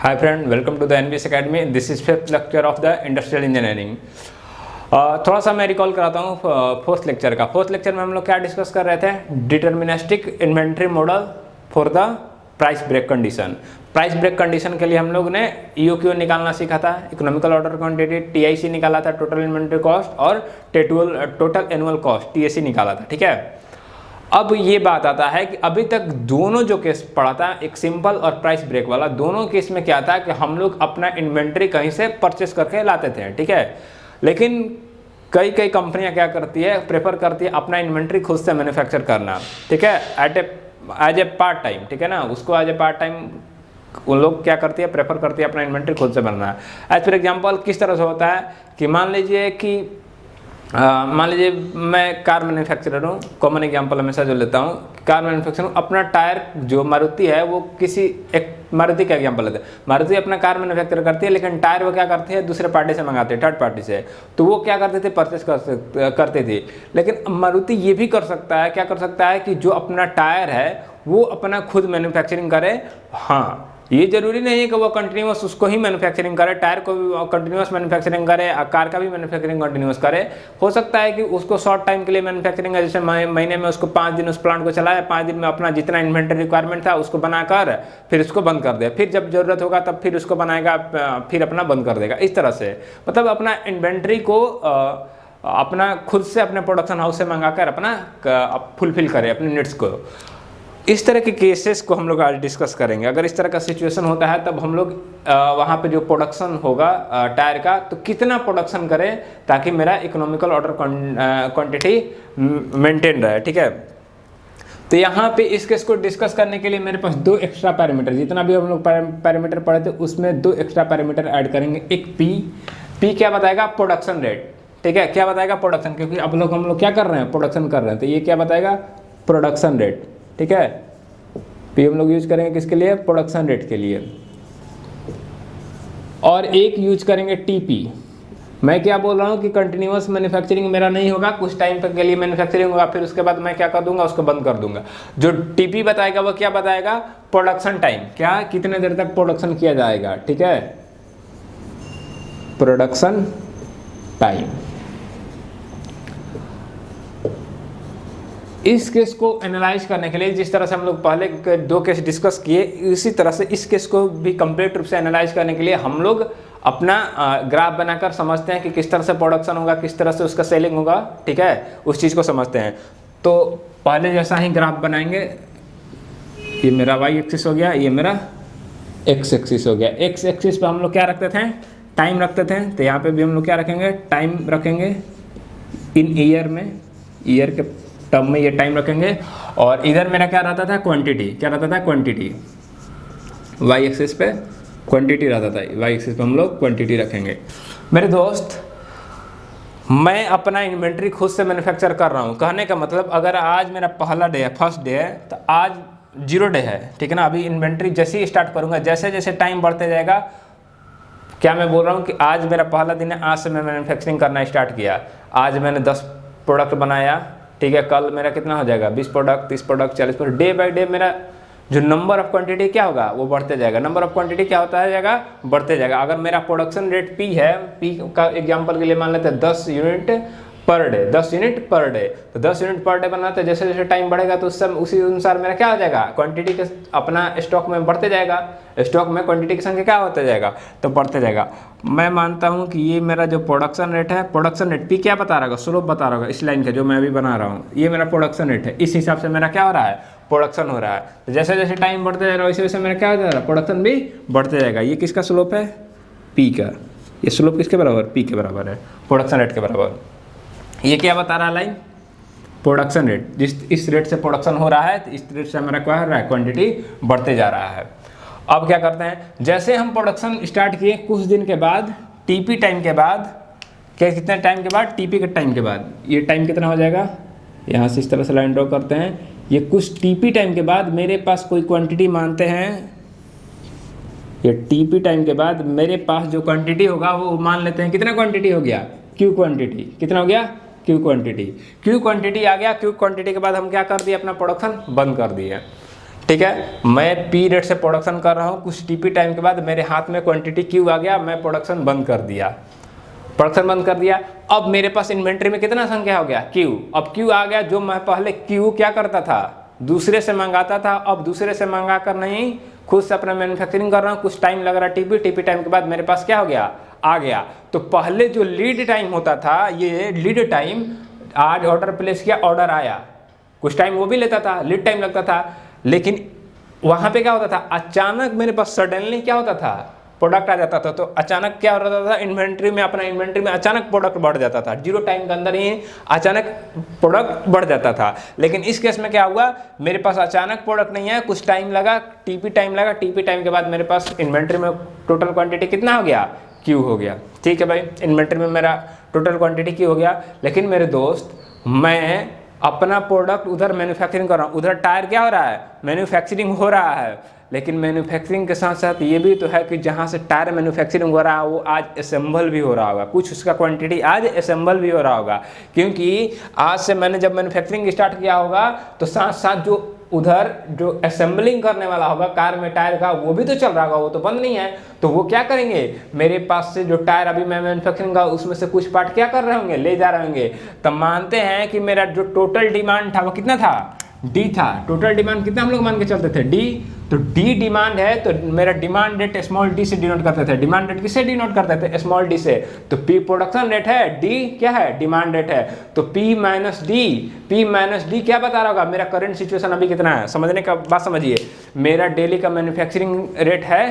Hi friend, welcome to the NBS Academy. This is fifth lecture of the Industrial Engineering. थोड़ा सा मैं recall कराता हूँ fourth lecture का। फोर्थ लेक्चर में हम लोग क्या डिस्कस कर रहे थे? Deterministic inventory model for the price break condition. Price break condition के लिए हम लोग ने EOQ निकालना सीखा था, इकोनॉमिकल ऑर्डर क्वांटिटी, TIC निकाला था, टोटल इन्वेंट्री कॉस्ट, और टोटल एनुअल कॉस्ट TAC निकाला था। ठीक है, अब ये बात आता है कि अभी तक दोनों जो केस पड़ा था, एक सिंपल और प्राइस ब्रेक वाला, दोनों केस में क्या था कि हम लोग अपना इन्वेंट्री कहीं से परचेस करके लाते थे। ठीक है, लेकिन कई कंपनियां क्या करती है, प्रेफर करती है अपना इन्वेंट्री खुद से मैन्युफैक्चर करना। ठीक है, एज ए पार्ट टाइम। ठीक है ना, उसको एज ए पार्ट टाइम उन लोग क्या करती है, प्रेफर करती है अपना इन्वेंट्री खुद से बनना। एज फॉर एग्जांपल किस तरह से होता है कि मान लीजिए मैं कार मैन्युफैक्चरर हूँ। कॉमन एग्जांपल हमेशा जो लेता हूँ, कार मैन्युफैक्चरर हूँ। अपना टायर जो मारुति है वो किसी एक मारुति का एग्जांपल लेते हैं। मारुति अपना कार मैन्युफैक्चर करती है, लेकिन टायर वो क्या करती है, दूसरे पार्टी से मंगाते हैं, थर्ड पार्टी से। तो वो क्या करते थे, परचेस करते थे। लेकिन मारुति ये भी कर सकता है, क्या कर सकता है कि जो अपना टायर है वो अपना खुद मैन्युफैक्चरिंग करे। हाँ, ये जरूरी नहीं है कि वो कंटिन्यूस उसको ही मैन्युफैक्चरिंग करे, टायर को भी कंटिन्यूस मैन्युफैक्चरिंग करे, कार का भी मैन्युफैक्चरिंग कंटिन्यूस करे। हो सकता है कि उसको शॉर्ट टाइम के लिए मैन्युफैक्चरिंग है, जैसे महीने में उसको 5 दिन उस प्लांट को चलाए, 5 दिन में अपना जितना इन्वेंटरी रिक्वायरमेंट था उसको बनाकर फिर उसको बंद कर दे, फिर जब जरूरत होगा तब फिर उसको बनाएगा, फिर अपना बंद कर देगा। इस तरह से मतलब अपना इन्वेंटरी को अपना खुद से अपने प्रोडक्शन हाउस से मंगाकर अपना फुलफिल करे अपने नीड्स को। इस तरह के केसेस को हम लोग आज डिस्कस करेंगे। अगर इस तरह का सिचुएशन होता है तब हम लोग वहाँ पे जो प्रोडक्शन होगा टायर का, तो कितना प्रोडक्शन करें ताकि मेरा इकोनॉमिकल ऑर्डर क्वांटिटी मेंटेन रहे। ठीक है, तो यहाँ पे इस केस को डिस्कस करने के लिए मेरे पास 2 एक्स्ट्रा पैरामीटर, जितना भी हम लोग पैरामीटर पढ़े थे उसमें 2 एक्स्ट्रा पैरामीटर ऐड करेंगे। एक पी क्या बताएगा, प्रोडक्शन रेट। ठीक है, क्या बताएगा, प्रोडक्शन, क्योंकि अब हम लोग क्या कर रहे हैं, प्रोडक्शन कर रहे हैं, तो ये क्या बताएगा, प्रोडक्शन रेट। ठीक है, पी हम लोग यूज करेंगे किसके लिए, प्रोडक्शन रेट के लिए। और एक यूज करेंगे टीपी। मैं क्या बोल रहा हूँ कि कंटिन्यूअस मैन्युफैक्चरिंग मेरा नहीं होगा, कुछ टाइम तक के लिए मैन्युफैक्चरिंग होगा, फिर उसके बाद मैं क्या कर दूंगा, उसको बंद कर दूंगा। जो टीपी बताएगा वो क्या बताएगा, प्रोडक्शन टाइम, क्या कितने देर तक प्रोडक्शन किया जाएगा। ठीक है, प्रोडक्शन टाइम। इस केस को एनालाइज करने के लिए जिस तरह से हम लोग पहले 2 केस डिस्कस किए, इसी तरह से इस केस को भी कंप्लीट रूप से एनालाइज करने के लिए हम लोग अपना ग्राफ बनाकर समझते हैं कि किस तरह से प्रोडक्शन होगा, किस तरह से उसका सेलिंग होगा। ठीक है, उस चीज़ को समझते हैं। तो पहले जैसा ही ग्राफ बनाएंगे, ये मेरा वाई एक्सिस हो गया, ये मेरा एक्स एक्सिस हो गया। एक्स एक्सिस पे हम लोग क्या रखते थे, टाइम रखते थे, तो यहाँ पे भी हम लोग क्या रखेंगे, टाइम रखेंगे इन ईयर में, ईयर के टर्म में ये टाइम रखेंगे। और इधर मेरा क्या रहता था, क्वांटिटी, क्या रहता था, क्वांटिटी। वाई एक्सिस पे क्वांटिटी रहता था, वाई एक्सिस पे हम लोग क्वांटिटी रखेंगे। मेरे दोस्त, मैं अपना इन्वेंट्री खुद से मैन्युफैक्चर कर रहा हूँ। कहने का मतलब, अगर आज मेरा पहला डे है, फर्स्ट डे है, तो आज 0 डे है। ठीक है ना, अभी इन्वेंट्री जैसे ही स्टार्ट करूँगा, जैसे जैसे टाइम बढ़ते जाएगा, क्या मैं बोल रहा हूँ कि आज मेरा पहला दिन है, आज से मैं मैन्युफैक्चरिंग करना स्टार्ट किया। आज मैंने 10 प्रोडक्ट बनाया। ठीक है, कल मेरा कितना हो जाएगा, 20 product, 30 product, 40 product. Day by day मेरा जो नंबर ऑफ क्वांटिटी क्या होगा, वो बढ़ते जाएगा। नंबर ऑफ क्वांटिटी क्या होता है जाएगा, बढ़ते जाएगा। अगर मेरा प्रोडक्शन रेट P है, P का एग्जांपल के लिए मान लेते हैं 10 unit per day, 10 unit per day, तो 10 यूनिट पर डे बनाते हैं। जैसे जैसे टाइम बढ़ेगा तो उसी अनुसार मेरा क्या हो जाएगा, क्वांटिटी के अपना स्टॉक में बढ़ते जाएगा। स्टॉक में क्वांटिटी की संख्या क्या होता जाएगा, तो बढ़ते जाएगा। मैं मानता हूँ कि ये मेरा जो प्रोडक्शन रेट है, प्रोडक्शन रेट P क्या बता रहा होगा, स्लोप बता रहा होगा इस लाइन का जो मैं अभी बना रहा हूँ, ये मेरा प्रोडक्शन रेट है। इस हिसाब से मेरा क्या हो रहा है, प्रोडक्शन हो रहा है। तो जैसे जैसे टाइम बढ़ते जाएगा वैसे वैसे मेरा क्या हो जाएगा, प्रोडक्शन भी बढ़ते जाएगा। ये किसका स्लोप है, P का। ये स्लोप किसके बराबर, P के बराबर है, प्रोडक्शन रेट के बराबर। ये क्या बता रहा है लाइन, प्रोडक्शन रेट। इस रेट से प्रोडक्शन हो रहा है, तो इस रेट से हमारा क्या हो रहा है, क्वांटिटी बढ़ते जा रहा है। अब क्या करते हैं, जैसे हम प्रोडक्शन स्टार्ट किए, कुछ दिन के बाद, टीपी टाइम के बाद, क्या कितने टाइम के बाद, टीपी के टाइम के बाद, ये टाइम कितना हो जाएगा, यहाँ से इस तरह से लाइन ड्रॉ करते हैं। ये कुछ टीपी टाइम के बाद मेरे पास कोई क्वांटिटी मानते हैं, ये टीपी टाइम के बाद मेरे पास जो क्वांटिटी होगा वो मान लेते हैं, कितना क्वांटिटी हो गया, क्यू क्वांटिटी। कितना हो गया, क्यू क्वांटिटी। क्यू क्वांटिटी आ गया। क्यू क्वांटिटी के बाद हम क्या कर दिए, अपना प्रोडक्शन बंद कर दिए। ठीक है, मैं पी रेट से प्रोडक्शन कर रहा हूँ, कुछ टीपी टाइम के बाद मेरे हाथ में क्वांटिटी क्यू आ गया, मैं प्रोडक्शन बंद कर दिया, प्रोडक्शन बंद कर दिया। अब मेरे पास इन्वेंट्री में कितना संख्या हो गया, क्यू। अब क्यू आ गया, जो मैं पहले क्यू क्या करता था, दूसरे से मंगाता था, अब दूसरे से मंगा कर नहीं, खुद से अपना मैन्युफैक्चरिंग कर रहा हूँ, कुछ टाइम लग रहा है टीपी, टीपी टाइम के बाद मेरे पास क्या हो गया, आ गया। तो पहले जो लीड टाइम होता था, ये लीड टाइम, आज ऑर्डर प्लेस किया, ऑर्डर आया, कुछ टाइम वो भी लेता था, लीड टाइम लगता था, लेकिन वहाँ पे क्या होता था, अचानक मेरे पास सडनली क्या होता था, प्रोडक्ट आ जाता था। तो अचानक क्या हो रहा था, इन्वेंट्री में, अपना इन्वेंट्री में अचानक प्रोडक्ट बढ़ जाता था, 0 टाइम के अंदर ही अचानक प्रोडक्ट बढ़ जाता था। लेकिन इस केस में क्या हुआ, मेरे पास अचानक प्रोडक्ट नहीं है, कुछ टाइम लगा, टीपी टाइम लगा, टीपी टाइम के बाद मेरे पास इन्वेंट्री में टोटल क्वांटिटी कितना हो गया, क्यू हो गया। ठीक है भाई, इन्वेंट्री में मेरा टोटल क्वांटिटी क्यू हो गया। लेकिन मेरे दोस्त, मैं अपना प्रोडक्ट उधर मैन्युफैक्चरिंग कर रहा हूँ, उधर टायर क्या हो रहा है, मैन्युफैक्चरिंग हो रहा है। लेकिन मैन्युफैक्चरिंग के साथ साथ ये भी तो है कि जहाँ से टायर मैन्युफैक्चरिंग हो रहा है, वो आज असेंबल भी हो रहा होगा, कुछ उसका क्वांटिटी आज असेंबल भी हो रहा होगा। क्योंकि आज से मैंने जब मैन्युफैक्चरिंग स्टार्ट किया होगा, तो साथ साथ जो उधर जो असेंबलिंग करने वाला होगा कार में टायर का, वो भी तो चल रहा होगा, वो तो बंद नहीं है। तो वो क्या करेंगे, मेरे पास से जो टायर अभी मैं मैन्युफैक्चरिंग का, उसमें से कुछ पार्ट क्या कर रहे होंगे, ले जा रहे होंगे। तब मानते हैं कि मेरा जो टोटल डिमांड था वो कितना था, डी था। टोटल डिमांड कितना हम लोग मान के चलते थे, डी। तो डी डिमांड है, तो मेरा डिमांड रेट स्मॉल डी से डिनोट करते थे। डिमांड रेट किससे डिनोट करते थे, स्मॉल डी से। तो पी प्रोडक्शन रेट है, डी क्या है, डिमांड रेट है। तो पी माइनस डी क्या बता रहा होगा, मेरा करंट सिचुएशन अभी कितना है। समझने का बात समझिए, मेरा डेली का मैन्युफैक्चरिंग रेट है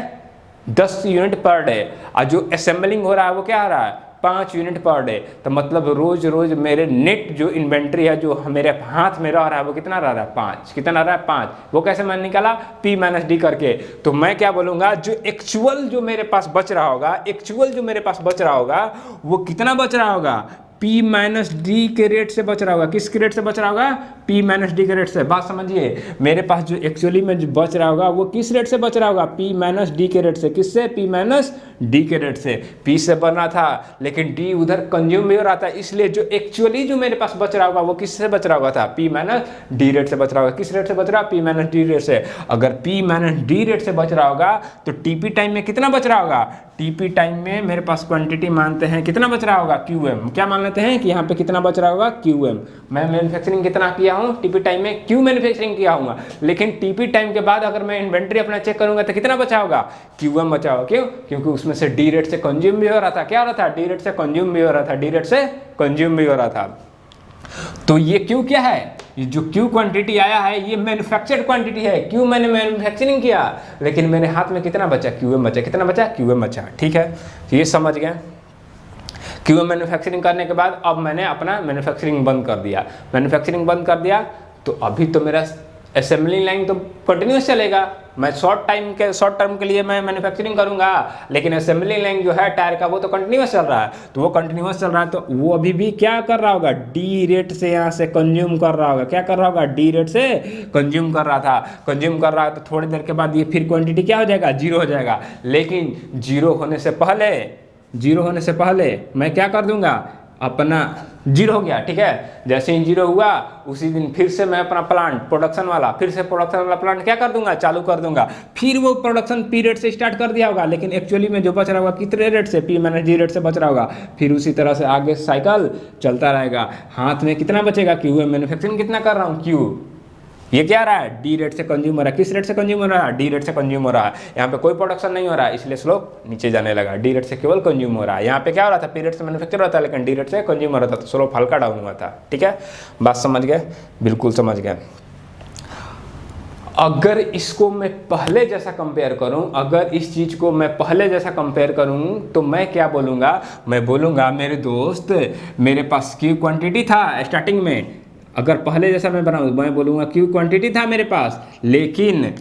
10 यूनिट पर डे, और जो असेंबलिंग हो रहा है वो क्या हो रहा है, 5 यूनिट पर डे। तो मतलब रोज रोज मेरे नेट जो इन्वेंट्री है, जो मेरे हाथ में रह रहा है, वो कितना रह रहा है, 5। कितना रहा है, 5। वो कैसे मैंने निकाला, P माइनस डी करके। तो मैं क्या बोलूँगा, जो एक्चुअल जो मेरे पास बच रहा होगा, एक्चुअल जो मेरे पास बच रहा होगा, वो कितना बच रहा होगा, P माइनस डी के रेट से बच रहा होगा। किसके रेट से बच रहा होगा, P माइनस डी के रेट से। बात समझिए, मेरे पास जो एक्चुअली में जो बच रहा होगा, वो किस रेट से बच रहा होगा, P माइनस डी के रेट से। किससे, P माइनस डी के रेट से। P से बना था, लेकिन D उधर कंज्यूम भी हो रहा था, इसलिए जो एक्चुअली जो मेरे पास बच रहा होगा, वो किससे बच रहा होगा था, P माइनस डी रेट से बच रहा होगा। किस रेट से बच रहा, P माइनस डी रेट से। अगर P माइनस डी रेट से बच रहा होगा, तो TP टाइम में कितना बच रहा होगा, TP टाइम में मेरे पास क्वांटिटी मानते हैं कितना बच रहा होगा, QM। क्या मान लेते हैं कि यहाँ पे कितना बच रहा होगा, QM। मैं मैन्युफैक्चरिंग कितना किया हूँ, TP टाइम में Q मैन्युफैक्चरिंग किया हूँ, लेकिन TP टाइम के बाद अगर मैं इन्वेंट्री अपना चेक करूंगा तो कितना बचा होगा, QM बचा होगा। क्यों, क्योंकि उसमें से डी रेट से कंज्यूम भी हो रहा था। क्या हो रहा था, डी रेट से कंज्यूम भी हो रहा था, डी रेट से कंज्यूम भी हो रहा था। तो ये क्यू क्या है, ये जो क्यू क्वांटिटी आया है, ये मैन्युफैक्चर्ड क्वांटिटी है। क्यू मैंने मैन्युफैक्चरिंग किया, लेकिन मेरे हाथ में कितना बचा, QM बचा। कितना बचा, QM बचा। ठीक है, तो ये समझ गए। QM मैन्युफैक्चरिंग करने के बाद अब मैंने अपना मैन्युफैक्चरिंग बंद कर दिया। मैन्युफैक्चरिंग बंद कर दिया, तो अभी तो मेरा असेंबलिंग लाइन तो कंटिन्यूस चलेगा। मैं शॉर्ट टर्म के लिए मैं मैन्युफैक्चरिंग करूंगा, लेकिन असेंबलिंग लाइन जो है टायर का, वो तो कंटिन्यूस चल रहा है। तो वो कंटिन्यूस चल रहा है, तो वो अभी भी क्या कर रहा होगा, डी रेट से यहाँ से कंज्यूम कर रहा होगा। क्या कर रहा होगा, डी रेट से कंज्यूम कर रहा था। कंज्यूम कर रहा है, तो थोड़ी देर के बाद ये फिर क्वांटिटी क्या हो जाएगा, 0 हो जाएगा। लेकिन 0 होने से पहले मैं क्या कर दूंगा, अपना 0 हो गया। ठीक है, जैसे ही 0 हुआ, उसी दिन फिर से मैं अपना प्लांट प्रोडक्शन वाला प्लांट क्या कर दूंगा, चालू कर दूंगा। फिर वो प्रोडक्शन पी रेट से स्टार्ट कर दिया होगा, लेकिन एक्चुअली में जो बच रहा होगा कितने रेट से, P माइनस डी रेट से बच रहा होगा। फिर उसी तरह से आगे साइकिल चलता रहेगा। हाथ में कितना बचेगा, QM। मैन्युफैक्चरिंग कितना कर रहा हूँ, Q। ये क्या रहा है, डी रेट से कंज्यूम हो रहा है। किस रेट से कंज्यूम हो रहा है, डी रेट से कंज्यूम हो रहा है। यहाँ पे कोई प्रोडक्शन नहीं हो रहा है, इसलिए स्लोप नीचे जाने लगा। डी रेट से केवल कंज्यूम हो रहा है। यहाँ पे क्या हो रहा था, पी रेट से मैन्युफैक्चर हो रहा था, लेकिन डी रेट से कंज्यूम हो रहा था, तो स्लोप हल्का डाउन हुआ था। ठीक है, बात समझ गए, बिल्कुल समझ गए। अगर इसको मैं पहले जैसा कंपेयर करूं, अगर इस चीज को मैं पहले जैसा कंपेयर करूं, तो मैं क्या बोलूँगा, मैं बोलूँगा मेरे दोस्त, मेरे पास क्यू क्वांटिटी था स्टार्टिंग में। अगर पहले जैसा मैं बनाऊँ, मैं बोलूँगा क्यू क्वांटिटी था मेरे पास, लेकिन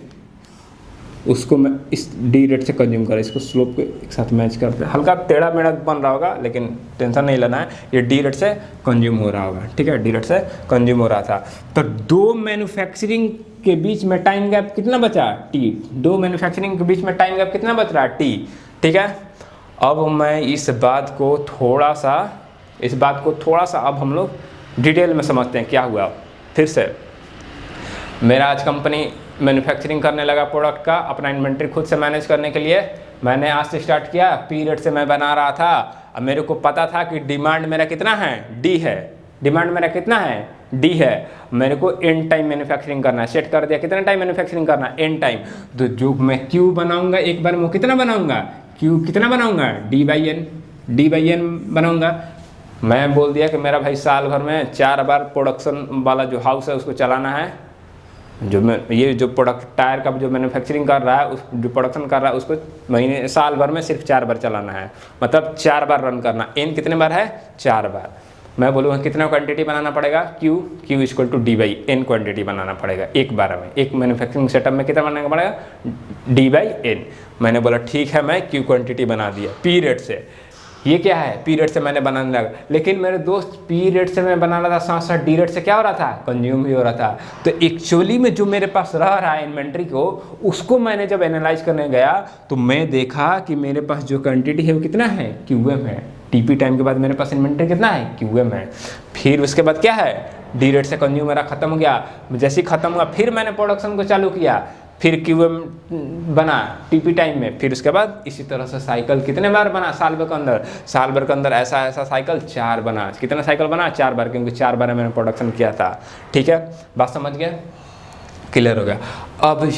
उसको मैं इस डी रेट से कंज्यूम करा। इसको स्लोप के एक साथ मैच करते हैं, हल्का टेढ़ा मेढ़ा बन रहा होगा, लेकिन टेंशन नहीं लेना है, ये डी रेट से कंज्यूम हो रहा होगा। ठीक है, डी रेट से कंज्यूम हो रहा था। तो 2 मैन्युफैक्चरिंग के बीच में टाइम गैप कितना बचा, T। 2 मैन्युफैक्चरिंग के बीच में टाइम गैप कितना बच रहा है, T। ठीक है, अब मैं इस बात को थोड़ा सा अब हम लोग डिटेल में समझते हैं क्या हुआ। फिर से मेरा आज कंपनी मैन्युफैक्चरिंग करने लगा प्रोडक्ट का, अपना इन्वेंट्री खुद से मैनेज करने के लिए। मैंने आज से स्टार्ट किया, पी रेट से मैं बना रहा था। अब मेरे को पता था कि डिमांड मेरा कितना है, डी है। डिमांड मेरा कितना है, डी है। मेरे को एन टाइम मैन्युफैक्चरिंग करना है, सेट कर दिया कितना टाइम मैन्युफैक्चरिंग करना है, एन टाइम। तो जो मैं क्यू बनाऊंगा एक बार में कितना बनाऊंगा, क्यू कितना बनाऊंगा, डी बाई एन बनाऊंगा। मैं बोल दिया कि मेरा भाई साल भर में 4 बार प्रोडक्शन वाला जो हाउस है उसको चलाना है। जो मैं ये जो प्रोडक्ट टायर का जो मैन्युफैक्चरिंग कर रहा है, उस जो प्रोडक्शन कर रहा है उसको महीने साल भर में सिर्फ 4 बार चलाना है, मतलब 4 बार रन करना। एन कितने बार है, 4 बार। मैं बोलूँगा कितना क्वांटिटी बनाना पड़ेगा, Q equal to D by N quantity बनाना पड़ेगा एक बार में। एक मैन्युफैक्चरिंग सेटअप में कितना बनाना पड़ेगा, डी बाई एन। मैंने बोला ठीक है, मैं क्यू क्वांटिटी बना दिया पी रेट से। ये क्या है, पी रेट से मैंने बनाने लगा। लेकिन मेरे दोस्त पी रेट से मैं बना रहा था, साथ साथ डी रेट से क्या हो रहा था, कंज्यूम भी हो रहा था। तो एक्चुअली में जो मेरे पास रह रहा है इन्वेंट्री को, उसको मैंने जब एनालाइज करने गया तो मैं देखा कि मेरे पास जो क्वांटिटी है वो कितना है, क्यूएम है। टीपी टाइम के बाद मेरे पास इन्वेंट्री कितना है, क्यूएम है। फिर उसके बाद क्या है, डी रेट से कंज्यूम मेरा खत्म हो गया। जैसे ही खत्म हुआ फिर मैंने प्रोडक्शन को चालू किया, फिर क्यूएम बना टीपी टाइम में। फिर उसके बाद इसी तरह से साइकिल कितने बार बना साल भर के अंदर ऐसा साइकिल 4 बना। कितना साइकिल बना, 4 बार, क्योंकि 4 बार मैंने प्रोडक्शन किया था। ठीक है, बात समझ गया, क्लियर हो गया। अब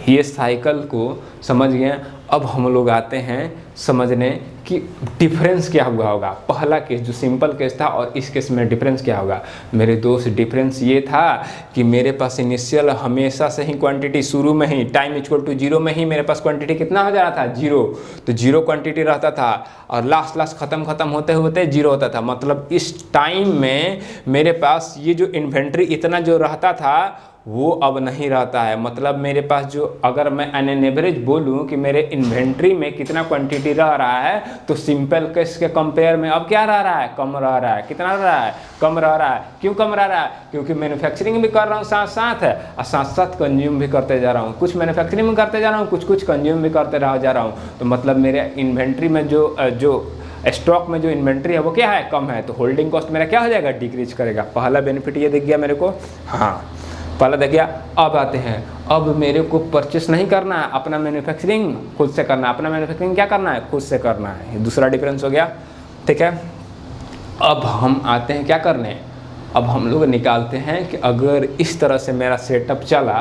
ये साइकिल को समझ गए। अब हम लोग आते हैं समझने कि डिफरेंस क्या हुआ होगा। पहला केस जो सिंपल केस था और इस केस में डिफरेंस क्या होगा। मेरे दोस्त डिफरेंस ये था कि मेरे पास इनिशियल हमेशा से ही क्वांटिटी शुरू में ही टाइम इक्वल टू 0 में ही मेरे पास क्वांटिटी कितना हो जा रहा था, 0। तो 0 क्वांटिटी रहता था और लास्ट खत्म होते होते 0 होता था। मतलब इस टाइम में मेरे पास ये जो इन्वेंट्री इतना जो रहता था वो अब नहीं रहता है। मतलब मेरे पास जो, अगर मैं एन एवरेज बोलूँ कि मेरे इन्वेंट्री में कितना क्वांटिटी रह रहा है, तो सिंपल केस के कंपेयर में अब क्या रह रहा है, कम रह रहा है। कितना रह रहा है, कम रह रहा है। क्यों कम रह रहा है, क्योंकि मैन्युफैक्चरिंग भी कर रहा हूँ साथ साथ है और साथ साथ कंज्यूम भी करते जा रहा हूँ। कुछ मैन्युफैक्चरिंग करते जा रहा हूँ, कुछ कंज्यूम भी करते जा रहा हूँ। तो मतलब मेरे इन्वेंट्री में जो स्टॉक में जो इन्वेंट्री है वो क्या है, कम है। तो होल्डिंग कॉस्ट मेरा क्या हो जाएगा, डिक्रीज करेगा। पहला बेनिफिट ये दिख गया मेरे को, हाँ पहला देख गया। अब आते हैं, अब मेरे को परचेस नहीं करना है, अपना मैन्युफैक्चरिंग खुद से करना है। अपना मैन्युफैक्चरिंग क्या करना है, खुद से करना है। ये दूसरा डिफरेंस हो गया, ठीक है। अब हम आते हैं क्या करने, अब हम लोग निकालते हैं कि अगर इस तरह से मेरा सेटअप चला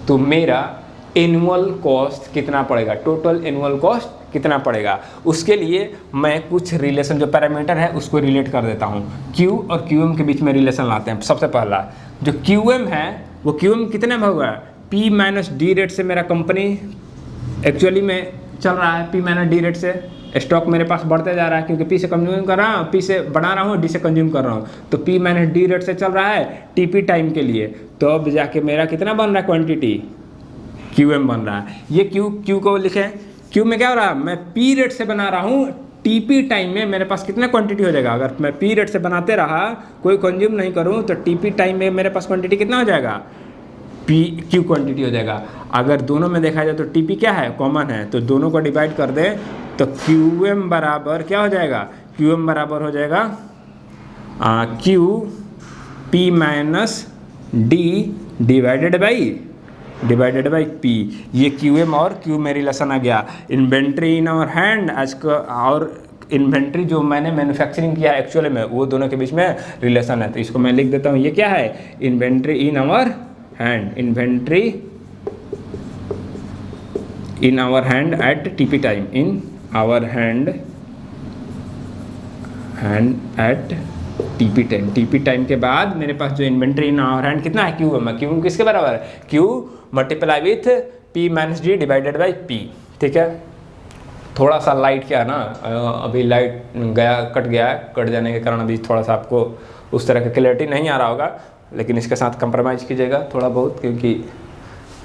तो मेरा एनुअल कॉस्ट कितना पड़ेगा, टोटल एनुअल कॉस्ट कितना पड़ेगा। उसके लिए मैं कुछ रिलेशन जो पैरामीटर है उसको रिलेट कर देता हूँ। क्यू और क्यूएम के बीच में रिलेशन लाते हैं। सबसे पहला जो क्यूएम है वो क्यूएम कितने में होगा, पी माइनस डी रेट से मेरा कंपनी एक्चुअली में चल रहा है। पी माइनस डी रेट से स्टॉक मेरे पास बढ़ते जा रहा है, क्योंकि पी से कंज्यूम कर रहा हूँ, पी से बढ़ा रहा हूँ, डी से कंज्यूम कर रहा हूँ। तो पी माइनस डी रेट से चल रहा है टीपी टाइम के लिए। तो अब जाके मेरा कितना बन रहा है क्वांटिटी, क्यूएम बन रहा है। ये क्यू को लिखें, क्यू में क्या हो रहा है, मैं पी रेट से बना रहा हूँ, टीपी टाइम में मेरे पास कितना क्वांटिटी हो जाएगा। अगर मैं पी रेट से बनाते रहा, कोई कंज्यूम नहीं करूँ, तो टीपी टाइम में मेरे पास क्वांटिटी कितना हो जाएगा, पी क्यू क्वांटिटी हो जाएगा। अगर दोनों में देखा जाए तो टीपी क्या है, कॉमन है, तो दोनों को डिवाइड कर दें तो क्यूएम बराबर क्या हो जाएगा, क्यूएम बराबर हो जाएगा Q P minus D divided by P. ये क्यूएम और क्यू में रिलेशन आ गया। इन्वेंट्री इन आवर हैंड आज का और इन्वेंट्री जो मैंने मैन्युफैक्चरिंग किया एक्चुअल में, वो दोनों के बीच में रिलेशन है। तो इसको मैं लिख देता हूँ, ये क्या है, inventory in our hand, inventory in our hand at TP time, in our hand at TP time के बाद मेरे पास जो इन्वेंट्री इन आवर हैंड कितना है, क्यू किसके बराबर है, Q multiply with P minus D divided by P. ठीक है, थोड़ा सा लाइट क्या है ना, अभी लाइट कट गया है, कट जाने के कारण अभी थोड़ा सा आपको उस तरह का क्लैरिटी नहीं आ रहा होगा, लेकिन इसके साथ कंप्रोमाइज़ कीजिएगा थोड़ा बहुत, क्योंकि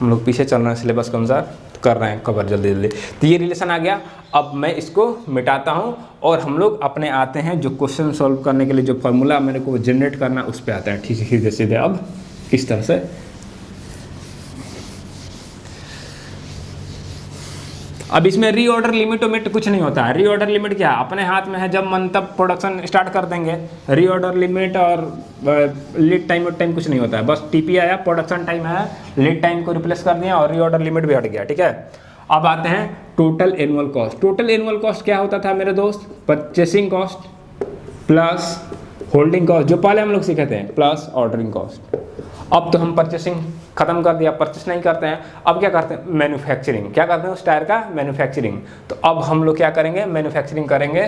हम लोग पीछे चल रहे हैं सिलेबस के अनुसार, कर रहे हैं कवर जल्दी। तो ये रिलेशन आ गया। अब मैं इसको मिटाता हूँ और हम लोग अपने आते हैं जो क्वेश्चन सॉल्व करने के लिए जो फॉर्मूला मेरे को जनरेट करना उस पर आते हैं। ठीक है, सीधे अब किस तरह से अब इसमें रीऑर्डर लिमिट ओमिट कुछ नहीं होता है। रीऑर्डर लिमिट क्या है, अपने हाथ में है, जब मन तब प्रोडक्शन स्टार्ट कर देंगे। रीऑर्डर लिमिट और लीड टाइम और टाइम कुछ नहीं होता है, बस टीपी आया, प्रोडक्शन टाइम आया, लीड टाइम को रिप्लेस कर दिया और रीऑर्डर लिमिट भी हट गया, ठीक है। अब आते हैं total annual cost. Total annual cost क्या होता था मेरे दोस्त, purchasing cost plus holding cost, जो पहले हम लोग सीखे थे, प्लस ऑर्डरिंग कॉस्ट। अब तो हम परचेसिंग खत्म कर दिया, परचेस नहीं करते हैं, अब क्या करते हैं, मैन्युफैक्चरिंग। क्या करते हैं उस टायर का, मैन्युफैक्चरिंग। तो अब हम लोग क्या करेंगे, मैन्युफैक्चरिंग करेंगे।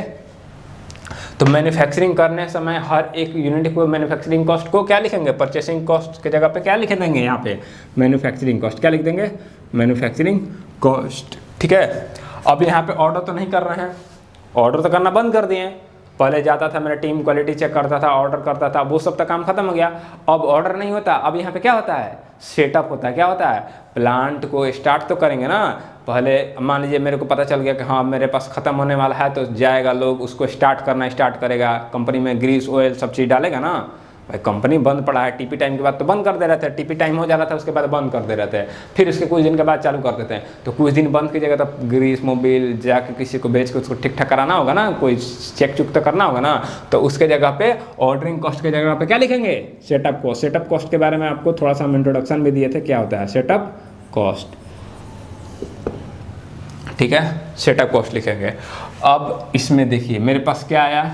तो मैन्युफैक्चरिंग करने समय हर एक यूनिट को मैन्युफैक्चरिंग कॉस्ट को क्या लिखेंगे, परचेसिंग कॉस्ट के जगह पे क्या लिख देंगे, यहाँ पे मैन्युफैक्चरिंग कॉस्ट क्या लिख देंगे, मैन्युफैक्चरिंग कॉस्ट, ठीक है। अब यहाँ पे ऑर्डर तो नहीं कर रहे हैं, ऑर्डर तो करना बंद कर दिए। पहले जाता था मेरा टीम, क्वालिटी चेक करता था, ऑर्डर करता था, वो सब का काम खत्म हो गया। अब ऑर्डर नहीं होता, अब यहाँ पे क्या होता है, सेटअप होता है। क्या होता है, प्लांट को स्टार्ट तो करेंगे ना। पहले मान लीजिए मेरे को पता चल गया कि हाँ मेरे पास ख़त्म होने वाला है, तो जाएगा लोग उसको स्टार्ट करना स्टार्ट करेगा, कंपनी में ग्रीस ऑयल सब चीज़ डालेगा ना। भाई कंपनी बंद पड़ा है, टीपी टाइम के बाद तो बंद कर दे रहे थे, टीपी टाइम हो जा रहा था उसके बाद बंद कर दे रहे थे, फिर उसके कुछ दिन के बाद चालू कर देते हैं। तो कुछ दिन बंद कीजिएगा, तब ग्रीस मोबिल जाके किसी को बेच के उसको ठीक ठाक कराना होगा ना, कोई चेक चुक तो करना होगा ना। तो उसके जगह पे ऑर्डरिंग कॉस्ट के जगह पे क्या लिखेंगे, सेटअप कॉस्ट। सेटअप कॉस्ट के बारे में आपको थोड़ा सा हम इंट्रोडक्शन भी दिए थे, क्या होता है सेटअप कॉस्ट, ठीक है, सेटअप कॉस्ट लिखेंगे। अब इसमें देखिए मेरे पास क्या आया,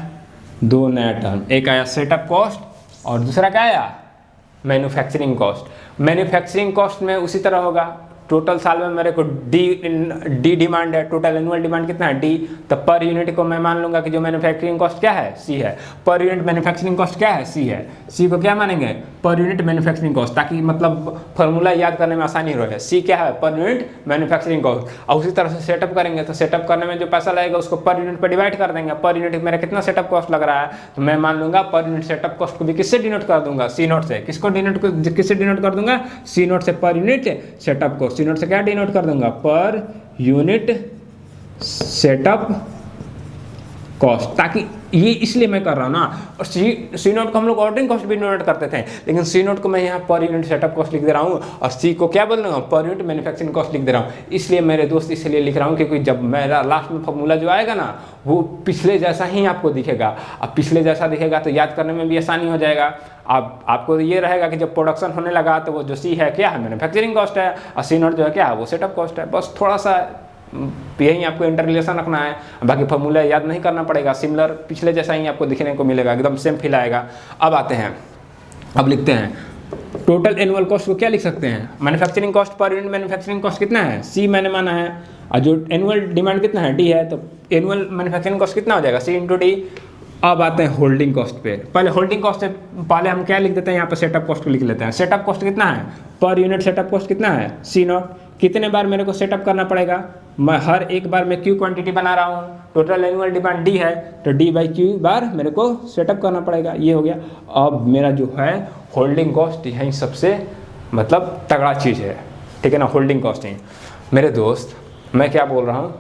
दो नया टर्म, एक आया सेटअप कॉस्ट और दूसरा क्या आया, मैन्युफैक्चरिंग कॉस्ट। मैन्युफैक्चरिंग कॉस्ट में उसी तरह होगा, टोटल साल में मेरे को डी डिमांड है, टोटल एनुअल डिमांड कितना है डी, तो पर यूनिट को मैं मान लूंगा कि जो मैन्युफैक्चरिंग कॉस्ट क्या है, सी है। पर यूनिट मैन्युफैक्चरिंग कॉस्ट क्या है, सी है। सी को क्या मानेंगे, पर यूनिट मैन्युफैक्चरिंग कॉस्ट, ताकि मतलब फॉर्मूला याद करने में आसानी रहे। सी क्या है, पर यूनिट मैन्युफैक्चरिंग कॉस्ट। और उसी तरह से सेटअप करेंगे, तो सेटअप करने में जो पैसा लगेगा उसको पर यूनिट पर डिवाइड कर देंगे। पर यूनिट मेरा कितना सेटअप कॉस्ट लग रहा है, तो मैं मान लूंगा पर यूनिट सेटअप कॉस्ट को भी किससे डिनोट कर दूंगा, सी नोट से। किसको डिनोट कर दूंगा, सी नोट से, पर यूनिट सेटअप कॉस्ट। सी नोट से क्या डिनोट कर दूंगा, पर यूनिट सेटअप कॉस्ट, ताकि ये इसलिए मैं कर रहा हूँ ना। और सी नोट को हम लोग ऑर्डरिंग कॉस्ट भी डिनोट करते थे, लेकिन सी नोट को मैं यहाँ पर यूनिट सेटअप कॉस्ट लिख दे रहा हूँ, और सी को क्या बोल रहा हूँ, पर यूनिट मैन्युफैक्चरिंग कॉस्ट लिख दे रहा हूँ। इसलिए मेरे दोस्त इसलिए लिख रहा हूँ क्योंकि जब मेरा लास्ट में फॉर्मूला जो आएगा ना, वो पिछले जैसा ही आपको दिखेगा। अब पिछले जैसा दिखेगा तो याद करने में भी आसानी हो जाएगा। अब आपको ये रहेगा कि जब प्रोडक्शन होने लगा तो वो जो सी है क्या है, मैन्युफैक्चरिंग कॉस्ट है, और सी नोट जो है क्या है, वो सेटअप कॉस्ट है। बस थोड़ा सा यही आपको इंटर रिलेशन रखना है, बाकी फॉर्मूला याद नहीं करना पड़ेगा। सिमिलर पिछले जैसा ही आपको दिखने को मिलेगा, एकदम सेम फील आएगा। अब आते हैं, अब लिखते हैं टोटल एनुअल कॉस्ट को क्या लिख सकते हैं, manufacturing cost per unit manufacturing cost कितना है, सी मैंने माना है, और जो एनुअल डिमांड कितना है, डी है, तो एनुअल मैन्युफैक्चरिंग कॉस्ट कितना हो जाएगा, सी इंटू डी। अब आते हैं होल्डिंग कॉस्ट पे। पहले होल्डिंग कॉस्ट से पहले हम क्या लिख देते हैं, यहाँ पे सेटअप कॉस्ट को लिख लेते हैं। सेटअप कॉस्ट कितना है, पर यूनिट सेटअप कॉस्ट कितना है, सी नॉट। कितने बार मेरे को सेटअप करना पड़ेगा, मैं हर एक बार मैं क्यू क्वांटिटी बना रहा हूँ, टोटल एनुअल डिमांड डी है, तो डी बाई क्यू बार मेरे को सेटअप करना पड़ेगा। ये हो गया। अब मेरा जो है होल्डिंग कॉस्ट यही सबसे मतलब तगड़ा चीज़ है, ठीक है ना, होल्डिंग कॉस्टिंग। मेरे दोस्त मैं क्या बोल रहा हूँ,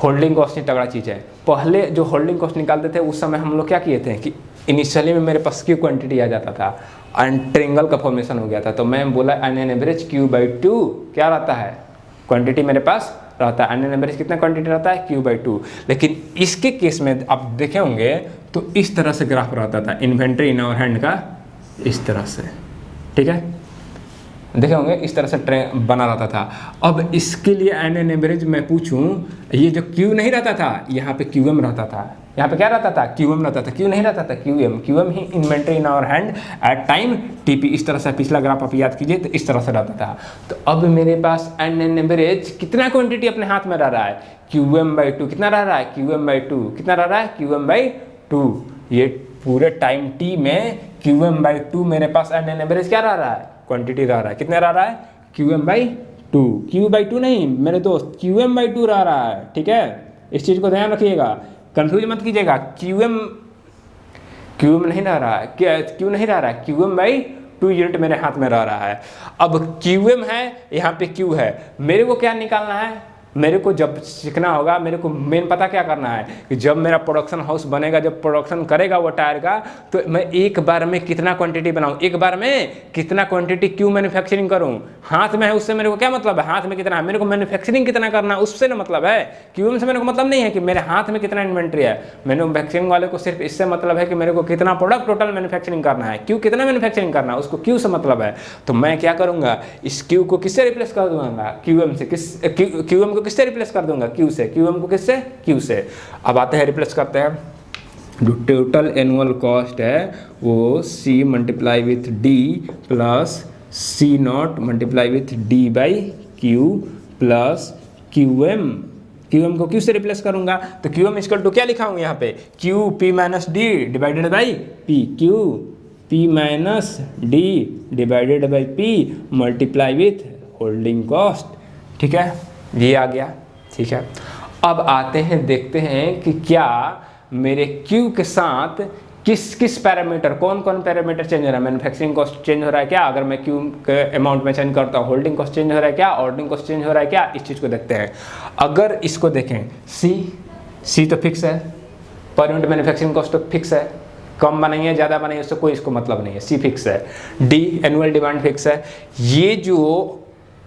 होल्डिंग कॉस्ट ही तगड़ा चीज़ है। पहले जो होल्डिंग कॉस्ट निकालते थे उस समय हम लोग क्या किए थे कि इनिशियली में मेरे पास क्यू क्वांटिटी आ जाता था एंड ट्रेंगल का फॉर्मेशन हो गया था, तो मैं बोला an average queue by to क्या रहता है, क्वांटिटी मेरे पास रहता है। एन एवरेज कितना क्वांटिटी रहता है, क्यू बाई टू। लेकिन इसके केस में आप देखे होंगे तो इस तरह से ग्राफ रहता था, इन्वेंट्री इन आवर हैंड का इस तरह से, ठीक है, देखे होंगे इस तरह से ट्रेन बना रहता था। अब इसके लिए एन एवरेज मैं पूछूं, ये जो क्यू नहीं रहता था, यहाँ पे क्यू एम रहता था, यहाँ पे क्या रहता था, क्यू एम रहता था, क्यू नहीं रहता था, क्यू एम ही inventory in our hand at time TP. इस तरह से पिछला ग्राफ आप याद कीजिए तो इस तरह से रहता था। तो अब मेरे पास एन एवरेज कितना क्वांटिटी अपने हाथ में रह रहा है, क्यू एम बाई टू। कितना रह रहा है, क्यू एम बाई टू। कितना रह रहा है, क्यू एम बाई टू। ये पूरे टाइम टी में क्यू एम बाई टू मेरे पास एन एवरेज क्या रह रहा है, क्वांटिटी रह रहा है। कितना रह रहा है, Q M by two. Q by two नहीं मेरे दोस्त, क्यू एम बाई टू रह रहा है, ठीक है, इस चीज़ को ध्यान रखिएगा, कंफ्यूज मत कीजिएगा। क्यू एम नहीं रह रहा है, क्यू नहीं रह रहा है, Q M by two unit मेरे हाथ में रह रहा है। अब क्यू एम है, यहाँ पे क्यू है, मेरे को क्या निकालना है, मेरे को जब सीखना होगा, मेरे को मेन पता क्या करना है कि जब मेरा प्रोडक्शन हाउस बनेगा, जब प्रोडक्शन करेगा वो टायर का, तो मैं एक बार में कितना क्वांटिटी बनाऊं, एक बार में कितना क्वांटिटी क्यों मैन्युफैक्चरिंग करूं। हाथ में है उससे मेरे को क्या मतलब है, हाथ में कितना है, मेरे को मैन्युफैक्चरिंग कितना करना है उससे ना मतलब है। क्यूएम से मेरे को मतलब नहीं है कि मेरे हाथ में कितना इन्वेंट्री है। मैन्युफैक्चरिंग वाले को सिर्फ इससे मतलब है कि मेरे को कितना प्रोडक्ट टोटल मैन्युफैक्चरिंग करना है, क्यों कितना मैन्युफैक्चरिंग करना है, उसको क्यू से मतलब है। तो मैं क्या करूंगा, इस क्यू को किससे रिप्लेस कर दूंगा, क्यूएम से। क्यूएम को किससे रिप्लेस कर दूंगा, क्यू से। क्यूएम को किससे, क्यू से। अब आते हैं रिप्लेस करते हैं। जो टोटल एनुअल कॉस्ट है वो C multiply with D plus C not multiply with D by Q plus QM. QM को क्यू से रिप्लेस करूंगा तो क्यूएम इक्वल टू क्या लिखा हूँ यहाँ पे, Q P minus D divided by P, Q P minus D divided by P multiply with holding cost. ठीक है, ये आ गया। ठीक है, अब आते हैं देखते हैं कि क्या मेरे क्यू के साथ किस किस पैरामीटर, कौन कौन पैरामीटर चेंज हो रहा है। मैन्युफैक्चरिंग कॉस्ट चेंज हो रहा है क्या, अगर मैं क्यू के अमाउंट में चेंज करता हूँ। होल्डिंग कॉस्ट चेंज हो रहा है क्या, ऑर्डरिंग कॉस्ट चेंज हो रहा है क्या, इस चीज़ को देखते हैं। अगर इसको देखें, सी तो फिक्स है, पर यूनिट मैन्युफैक्चरिंग कॉस्ट तो फिक्स है, कम बनाइए ज़्यादा बनाइए उससे कोई इसको मतलब नहीं है, सी फिक्स है। डी एनुअल डिमांड फिक्स है। ये जो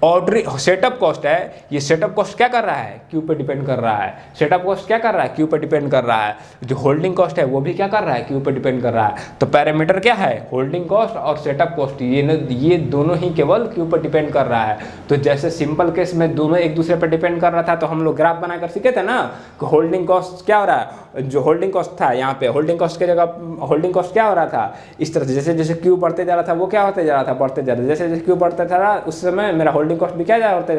ऑर्डर सेटअप कॉस्ट है, ये सेटअप कॉस्ट क्या कर रहा है, क्यू पे डिपेंड कर रहा है। सेटअप कॉस्ट क्या कर रहा है, क्यू पे डिपेंड कर रहा है। जो होल्डिंग कॉस्ट है वो भी क्या कर रहा है, क्यू पे डिपेंड कर रहा है। तो पैरामीटर क्या है, होल्डिंग कॉस्ट और सेटअप कॉस्ट, ये दोनों ही केवल क्यू पर डिपेंड कर रहा है। तो जैसे सिंपल केस में दोनों एक दूसरे पर डिपेंड कर रहा था, तो हम लोग ग्राफ बनाकर सीखे थे ना कि होल्डिंग कॉस्ट क्या हो रहा है, जो होल्डिंग कॉस्ट था यहाँ पे, होल्डिंग कॉस्ट की जगह होल्डिंग कॉस्ट क्या हो रहा था, इस तरह से जैसे जैसे क्यू बढ़ते जा रहा था वो क्या होते जा रहा था, बढ़ते जा रहा था। जैसे जैसे क्यू बढ़ता था उस समय मेरा होल्डिंग कॉस्ट भी क्या बढ़ते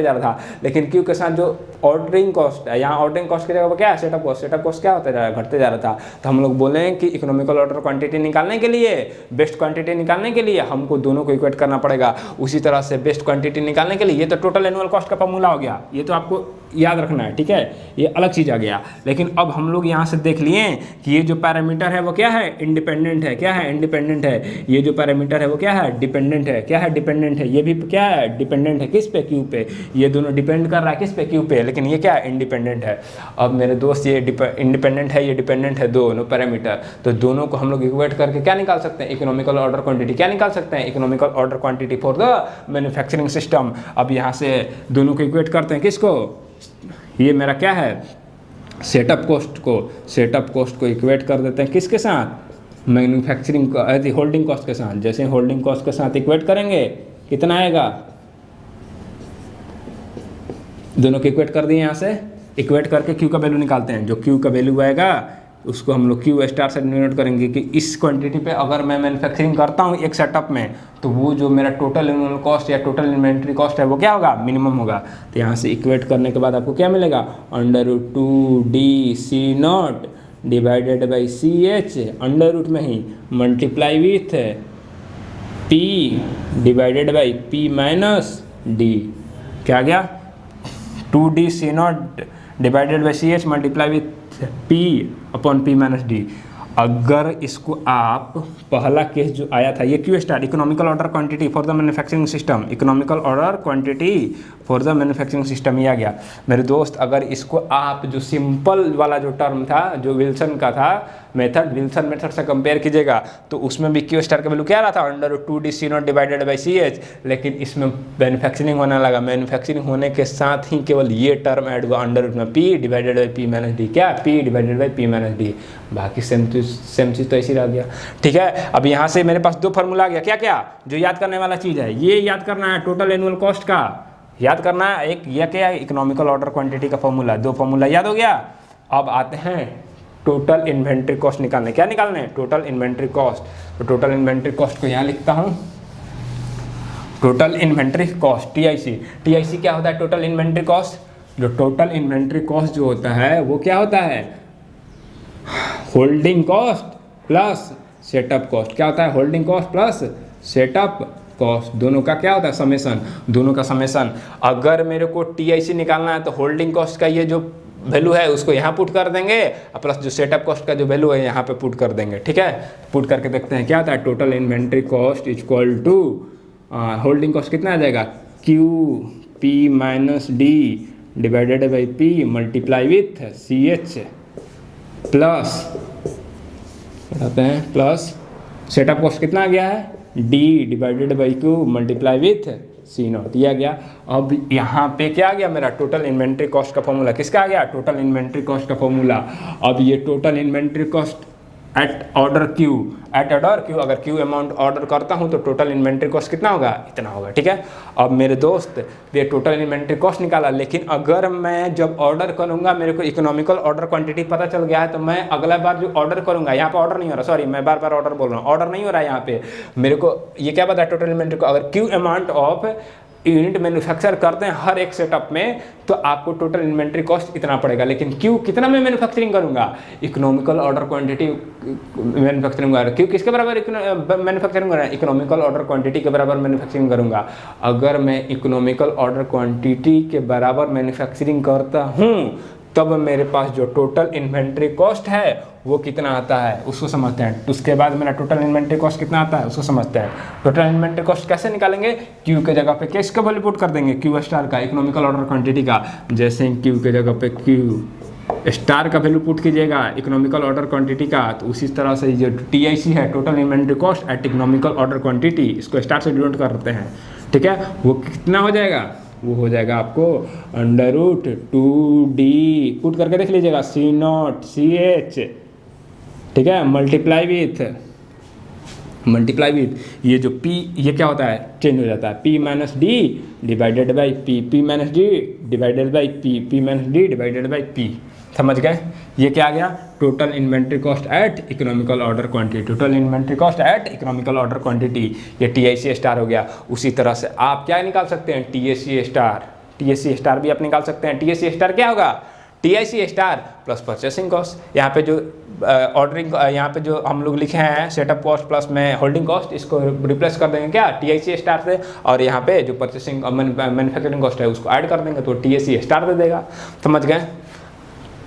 जा रहा था। लेकिन क्यू के साथ जो ऑर्डरिंग कॉस्ट है, यहाँ ऑर्डरिंग कॉस्ट की जगह पर क्या है, सेटअप कॉस्ट। सेटअप कॉस्ट क्या होता जा रहा है, घटते जा रहा था। तो हम लोग बोले कि इकोनॉमिकल ऑर्डर क्वांटिटी निकालने के लिए, बेस्ट क्वांटिटी निकालने के लिए हमको दोनों को इक्वेट करना पड़ेगा। उसी तरह से बेस्ट क्वांटिटी निकालने के लिए, ये तो टोटल एनुअल कॉस्ट का फॉर्मूला हो गया, ये तो आपको याद रखना है। ठीक है, ये अलग चीज़ आ गया। लेकिन अब हम लोग यहाँ से देख लिए कि ये जो पैरामीटर है वो क्या है, इंडिपेंडेंट है। क्या है, इंडिपेंडेंट है। ये जो पैरामीटर है वो क्या है, डिपेंडेंट है। क्या है, डिपेंडेंट है। ये भी क्या है, डिपेंडेंट है। किस पे, क्यू पे। ये दोनों डिपेंड कर रहा है किस पे, क्यू पे। लेकिन ये क्या है, इंडिपेंडेंट है। अब मेरे दोस्त ये इंडिपेंडेंट है, ये डिपेंडेंट है, दोनों पैरामीटर। तो दोनों को हम लोग इक्वेट करके क्या निकाल सकते हैं, इकोनॉमिकल ऑर्डर क्वांटिटी क्या निकाल सकते हैं, economical order quantity for the manufacturing system. अब यहाँ से दोनों को इक्वेट करते हैं, किसको, ये मेरा क्या है, सेटअप कॉस्ट को इक्वेट कर देते हैं किसके साथ, मैन्युफैक्चरिंग होल्डिंग कॉस्ट के साथ। जैसे होल्डिंग कॉस्ट के साथ इक्वेट करेंगे कितना आएगा, दोनों को इक्वेट कर दिए। यहाँ से इक्वेट करके क्यू का वैल्यू निकालते हैं। जो क्यू का वैल्यू आएगा उसको हम लोग क्यू स्टार से डिनोट करेंगे कि इस क्वांटिटी पे अगर मैं मैन्युफैक्चरिंग करता हूँ एक सेटअप में, तो वो जो मेरा टोटल एनुअल कॉस्ट या टोटल इन्वेंट्री कॉस्ट है वो क्या होगा, मिनिमम होगा। तो यहाँ से इक्वेट करने के बाद आपको क्या मिलेगा, √2DC0 divided by CH, under root में ही multiply with P divided by P minus D। क्या गया, 2DC0 divided by CH multiply with P upon P minus D। अगर इसको आप पहला केस जो आया था, ये Q star economical order quantity for the manufacturing system, economical order quantity for the manufacturing system, ये आ गया। मेरे दोस्त अगर इसको आप जो सिंपल वाला जो टर्म था, जो विल्सन का था मेथड, विल्सन मेथड से कंपेयर कीजिएगा तो उसमें भी क्यू स्टार का वैल्यू क्या रहा था, √2DC0 डिवाइडेड बाई CH। लेकिन इसमें मैन्युफैक्चरिंग होने लगा, मैन्युफैक्चरिंग होने के साथ ही केवल ये टर्म ऐड हुआ, अंडर रूट में P divided by P minus D। क्या, P divided by P minus D। बाकी सेम चीज़ तो ऐसी रह गया। ठीक है, अब यहाँ से मेरे पास दो फार्मूला आ गया। क्या क्या, जो याद करने वाला चीज़ है, ये याद करना है टोटल एनुअल कॉस्ट का याद करना है, एक यह क्या है, इकोनॉमिकल ऑर्डर क्वांटिटी का फॉर्मूला। दो फॉर्मूला याद हो गया। अब आते हैं टोटल इन्वेंट्री कॉस्ट निकालने। क्या निकालने, टोटल इन्वेंट्री कॉस्ट। तो टोटल इन्वेंट्री कॉस्ट को यहाँ लिखता हूँ, टोटल इन्वेंट्री कॉस्ट TIC क्या होता है, टोटल इन्वेंट्री कॉस्ट। जो टोटल इन्वेंट्री कॉस्ट जो होता है वो क्या होता है, holding cost plus setup cost. क्या होता है, holding cost plus setup cost, दोनों का क्या होता है, समेसन, दोनों का समेसन। अगर मेरे को TIC निकालना है तो होल्डिंग कॉस्ट का ये जो वैल्यू है उसको यहाँ पुट कर देंगे, प्लस जो सेटअप कॉस्ट का जो वैल्यू है यहाँ पे पुट कर देंगे। ठीक है, पुट करके देखते हैं क्या आता है, total inventory cost equal to holding cost कितना आ जाएगा, QP minus D divided by P multiply with C H plus बताते हैं प्लस सेटअप कॉस्ट कितना आ गया है D divided by Q multiply with C nought, ये आ गया। अब यहाँ पे क्या आ गया मेरा टोटल इन्वेंट्री कॉस्ट का फॉर्मूला, किसका आ गया टोटल इन्वेंट्री कॉस्ट का फॉर्मूला। अब ये total inventory cost at order Q, at order Q, अगर क्यू अमाउंट ऑर्डर करता हूँ तो टोटल इन्वेंट्री कॉस्ट कितना होगा, इतना होगा, ठीक है। अब मेरे दोस्त ये टोटल इन्वेंट्री कॉस्ट निकाला, लेकिन अगर मैं जब ऑर्डर करूँगा मेरे को इकोनॉमिकल ऑर्डर क्वांटिटी पता चल गया है, तो मैं अगला बार जो ऑर्डर करूँगा, यहाँ पे ऑर्डर नहीं हो रहा, सॉरी मैं बार बार ऑर्डर बोल रहा हूँ, ऑर्डर नहीं हो रहा है यहाँ पे, मेरे को ये क्या पता है टोटल इन्वेंट्री को, अगर Q amount of unit manufacture करते हैं हर एक सेटअप में तो आपको टोटल इन्वेंट्री कॉस्ट इतना पड़ेगा। लेकिन क्यू कितना मैं मैन्युफैक्चरिंग करूंगा, इकोनॉमिकल ऑर्डर क्वांटिटी मैन्युफैक्चरिंग करूंगा। क्यू किसके बराबर मैन्युफैक्चरिंग करूंगा, इकोनॉमिकल ऑर्डर क्वांटिटी के बराबर मैन्युफैक्चरिंग करूंगा। अगर मैं इकोनॉमिकल ऑर्डर क्वांटिटी के बराबर मैन्युफैक्चरिंग करता हूँ तब मेरे पास जो टोटल इन्वेंट्री कॉस्ट है वो कितना आता है उसको समझते हैं। उसके बाद मेरा टोटल इन्वेंट्री कॉस्ट कितना आता है उसको समझते हैं। टोटल इन्वेंट्री कॉस्ट कैसे निकालेंगे, क्यू के जगह पे किसका वैल्यू पुट कर देंगे, क्यू स्टार का, इकोनॉमिकल ऑर्डर क्वांटिटी का। जैसे क्यू के जगह पे क्यू स्टार का वैल्यू पुट कीजिएगा इकोनॉमिकल ऑर्डर क्वांटिटी का, तो उसी तरह से जो TIC है total inventory cost eight economical order quantity, इसको स्टार से डिनोट करते हैं, ठीक है। वो कितना हो जाएगा, वो हो जाएगा आपको √2D पुट करके देख लीजिएगा C0 CH, ठीक है, मल्टीप्लाई विथ ये जो P ये क्या होता है चेंज हो जाता है, P minus D divided by P, P minus D divided by P, P minus D divided by P, समझ गए। ये क्या आ गया total inventory cost eight economical order quantity, total inventory cost eight economical order quantity, ये TIC star हो गया। उसी तरह से आप क्या निकाल सकते हैं TIC स्टार भी आप निकाल सकते हैं। TIC स्टार क्या होगा, TIC star plus purchasing cost, यहाँ पे जो ऑर्डरिंग यहाँ पे जो हम लोग लिखे हैं सेटअप कॉस्ट प्लस में होल्डिंग कॉस्ट, इसको रिप्लेस कर देंगे क्या TIC स्टार से, और यहाँ पे जो परचेसिंग मैन्युफैक्चरिंग कॉस्ट है उसको ऐड कर देंगे तो TIC स्टार दे देगा, समझ गए।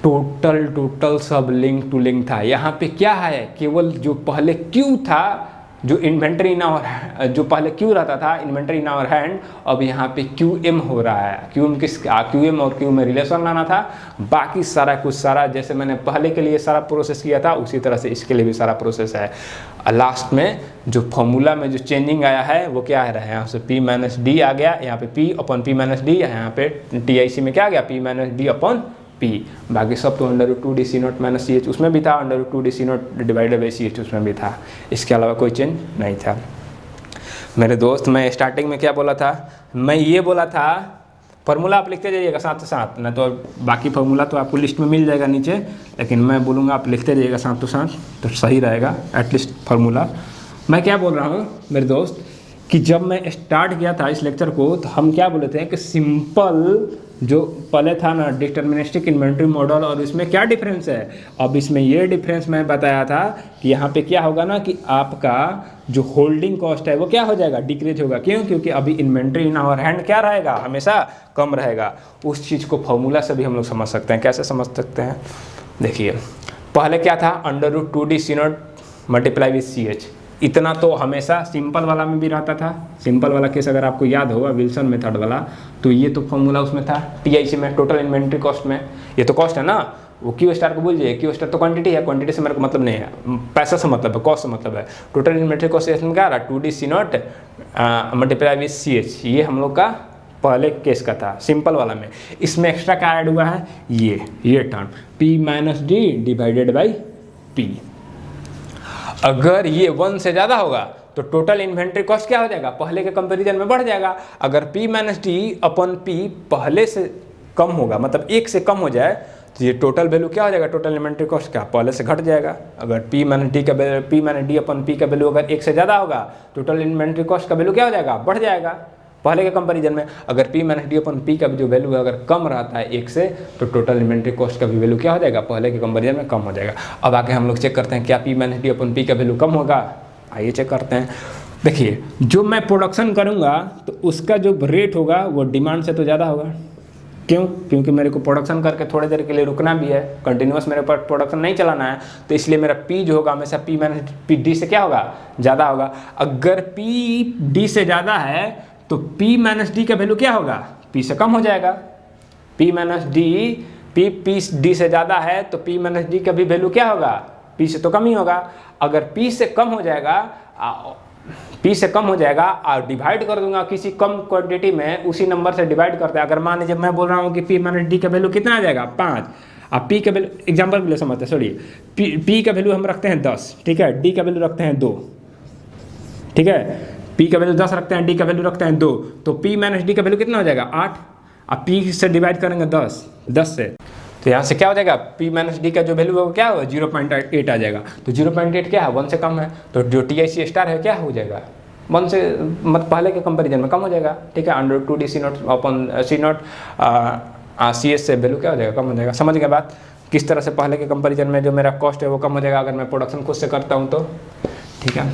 टोटल सब लिंक टू लिंक था। यहाँ पे क्या है, केवल जो पहले क्यू था, जो इन्वेंट्री इन आवर, जो पहले क्यू रहता था इन्वेंट्री इन आवर हैंड, अब यहाँ पे QM हो रहा है। QM और क्यू में रिलेशन लाना था, बाकी सारा कुछ सारा जैसे मैंने पहले के लिए सारा प्रोसेस किया था उसी तरह से इसके लिए भी सारा प्रोसेस है। लास्ट में जो फॉर्मूला में जो चेंजिंग आया है वो क्या है, यहाँ से P माइनस डी आ गया, यहाँ पे P upon P minus D, यहाँ पे TIC में क्या आ गया P minus D upon P, बाकी सब तो √2D C0 माइनस CH उसमें भी था, √2D C0 divided by CH उसमें भी था, इसके अलावा कोई चेंज नहीं था। मेरे दोस्त मैं स्टार्टिंग में क्या बोला था, मैं ये बोला था फार्मूला आप लिखते जाइएगा साथ साथ, ना तो बाकी फार्मूला तो आपको लिस्ट में मिल जाएगा नीचे, लेकिन मैं बोलूँगा आप लिखते जाइएगा साथ तो सही रहेगा एटलीस्ट फार्मूला। मैं क्या बोल रहा हूँ मेरे दोस्त कि जब मैं स्टार्ट किया था इस लेक्चर को तो हम क्या बोले थे कि सिंपल जो पहले था ना डिटर्मिनिस्टिक इन्वेंट्री मॉडल, और इसमें क्या डिफरेंस है। अब इसमें ये डिफरेंस मैं बताया था कि यहाँ पे क्या होगा ना कि आपका जो होल्डिंग कॉस्ट है वो क्या हो जाएगा, डिक्रीज होगा। क्यों, क्योंकि अभी इन्वेंट्री इन आवर हैंड क्या रहेगा, हमेशा कम रहेगा। उस चीज़ को फॉर्मूला से भी हम लोग समझ सकते हैं। कैसे समझ सकते हैं, देखिए पहले क्या था √2D C0 multiply with CH, इतना तो हमेशा सिंपल वाला में भी रहता था। सिंपल वाला केस अगर आपको याद होगा विल्सन मेथड वाला, तो ये तो फॉर्मूला उसमें था TIC में टोटल इन्वेंट्री कॉस्ट में, ये तो कॉस्ट है ना, वो क्यू स्टार को भूल जाइए, क्यू स्टार तो क्वांटिटी है, क्वांटिटी से मेरे को मतलब नहीं है, पैसा से मतलब है, कॉस्ट से मतलब है। टोटल इन्वेंट्री कॉस्ट इसमें क्या आ रहा 2D C0 multiply with CH, ये हम लोग का पहले केस का था सिंपल वाला में। इसमें एक्स्ट्रा क्या ऐड हुआ है, ये term P minus D divided by P। अगर ये 1 से ज़्यादा होगा तो टोटल इन्वेंट्री कॉस्ट क्या हो जाएगा, पहले के कंपैरिजन में बढ़ जाएगा। अगर P minus D upon P पहले से कम होगा, मतलब 1 से कम हो जाए, तो ये टोटल वैल्यू क्या हो जाएगा, टोटल इन्वेंट्री कॉस्ट क्या पहले से घट जाएगा। अगर P minus D upon P का वैल्यू अगर 1 से ज़्यादा होगा, टोटल इन्वेंट्री कॉस्ट का वैल्यू क्या हो जाएगा, बढ़ जाएगा पहले के कंपैरिजन में। अगर P minus D upon P का जो वैल्यू है अगर कम रहता है 1 से, तो टोटल इन्वेंट्री कॉस्ट का भी वैल्यू क्या हो जाएगा, पहले के कंपैरिजन में कम हो जाएगा। अब आके हम लोग चेक करते हैं क्या P minus D upon P का वैल्यू कम होगा, आइए चेक करते हैं। देखिए जो मैं प्रोडक्शन करूँगा तो उसका जो रेट होगा वो डिमांड से तो ज़्यादा होगा। क्यों, क्योंकि मेरे को प्रोडक्शन करके थोड़ी देर के लिए रुकना भी है, कंटिन्यूस मेरे पास प्रोडक्शन नहीं चलाना है, तो इसलिए मेरा P जो होगा हमेशा P माइनस डी से क्या होगा, ज़्यादा होगा। अगर P D से ज़्यादा है तो P माइनस डी का वैल्यू क्या होगा, P से कम हो जाएगा। P minus D, P D से ज़्यादा है तो P माइनस डी का भी वैल्यू क्या होगा, P से तो कम ही होगा। अगर P से कम हो जाएगा, P से कम हो जाएगा और डिवाइड कर दूंगा किसी कम क्वांटिटी में, उसी नंबर से डिवाइड करते हैं। अगर मान लीजिए मैं बोल रहा हूँ कि P माइनस डी का वैल्यू कितना आ जाएगा 5, अब P का वैल्यू एग्जाम्पल के लिए समझते हैं, सॉरी P का वैल्यू हम रखते हैं 10, ठीक है, D का वैल्यू रखते हैं 2, ठीक है, P का वैल्यू 10 रखते हैं, D का वैल्यू रखते हैं 2, तो P माइनस डी का वैल्यू कितना हो जाएगा 8। अब P से डिवाइड करेंगे 10 से, तो यहाँ से क्या हो जाएगा, P माइनस डी का जो वैल्यू होगा क्या होगा 0.8 आ जाएगा। तो 0.8 क्या है 1 से कम है, तो जो TIC स्टार है क्या हो जाएगा 1 से, मत पहले के कंपेरिजन में कम हो जाएगा, ठीक है। √2D C0 अपन C0 CS से वैल्यू क्या हो जाएगा, कम हो जाएगा। समझ गए बात, किस तरह से पहले के कंपेरिजन में जो मेरा कॉस्ट है वो कम हो जाएगा अगर मैं प्रोडक्शन खुद से करता हूँ तो, ठीक है।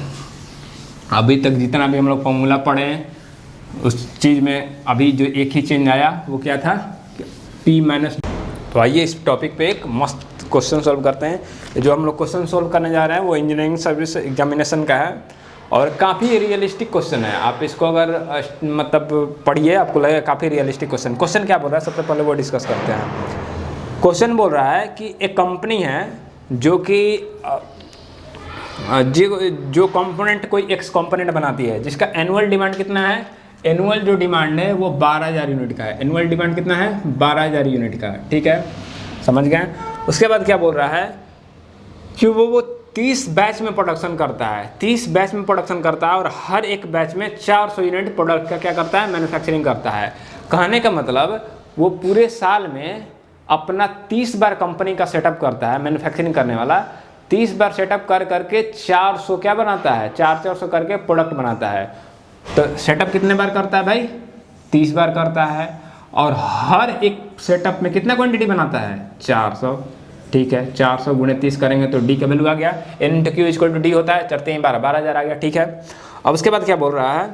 अभी तक जितना भी हम लोग फॉर्मूला पढ़े हैं उस चीज़ में अभी जो एक ही चेंज आया वो क्या था, P माइनस। तो आइए इस टॉपिक पे एक मस्त क्वेश्चन सॉल्व करते हैं। जो हम लोग क्वेश्चन सॉल्व करने जा रहे हैं वो इंजीनियरिंग सर्विस एग्जामिनेशन का है और काफ़ी रियलिस्टिक क्वेश्चन है। आप इसको अगर मतलब पढ़िए, आपको लगेगा काफ़ी रियलिस्टिक क्वेश्चन। क्वेश्चन क्या बोल रहा है सबसे पहले वो डिस्कस करते हैं। क्वेश्चन बोल रहा है कि एक कंपनी है जो कि जो कंपोनेंट कोई एक्स कंपोनेंट बनाती है जिसका एनुअल डिमांड कितना है, एनुअल जो डिमांड है वो 12,000 यूनिट का है। एनुअल डिमांड कितना है 12,000 यूनिट का है, ठीक है, समझ गए। उसके बाद क्या बोल रहा है कि वो 30 बैच में प्रोडक्शन करता है, 30 बैच में प्रोडक्शन करता है और हर एक बैच में 400 यूनिट प्रोडक्ट का क्या करता है, मैन्युफैक्चरिंग करता है। कहने का मतलब वो पूरे साल में अपना 30 बार कंपनी का सेटअप करता है, मैन्युफैक्चरिंग करने वाला 30 बार सेटअप कर करके 400 क्या बनाता है, 400 करके प्रोडक्ट बनाता है। तो सेटअप कितने बार करता है भाई, 30 बार करता है और हर एक सेटअप में कितना क्वांटिटी बनाता है 400, ठीक है। 400 गुणे 30 करेंगे तो डी का वैल्यू आ गया, N × Q = D होता है, चढ़ते हैं 12,000 आ गया, ठीक है। अब उसके बाद क्या बोल रहा है,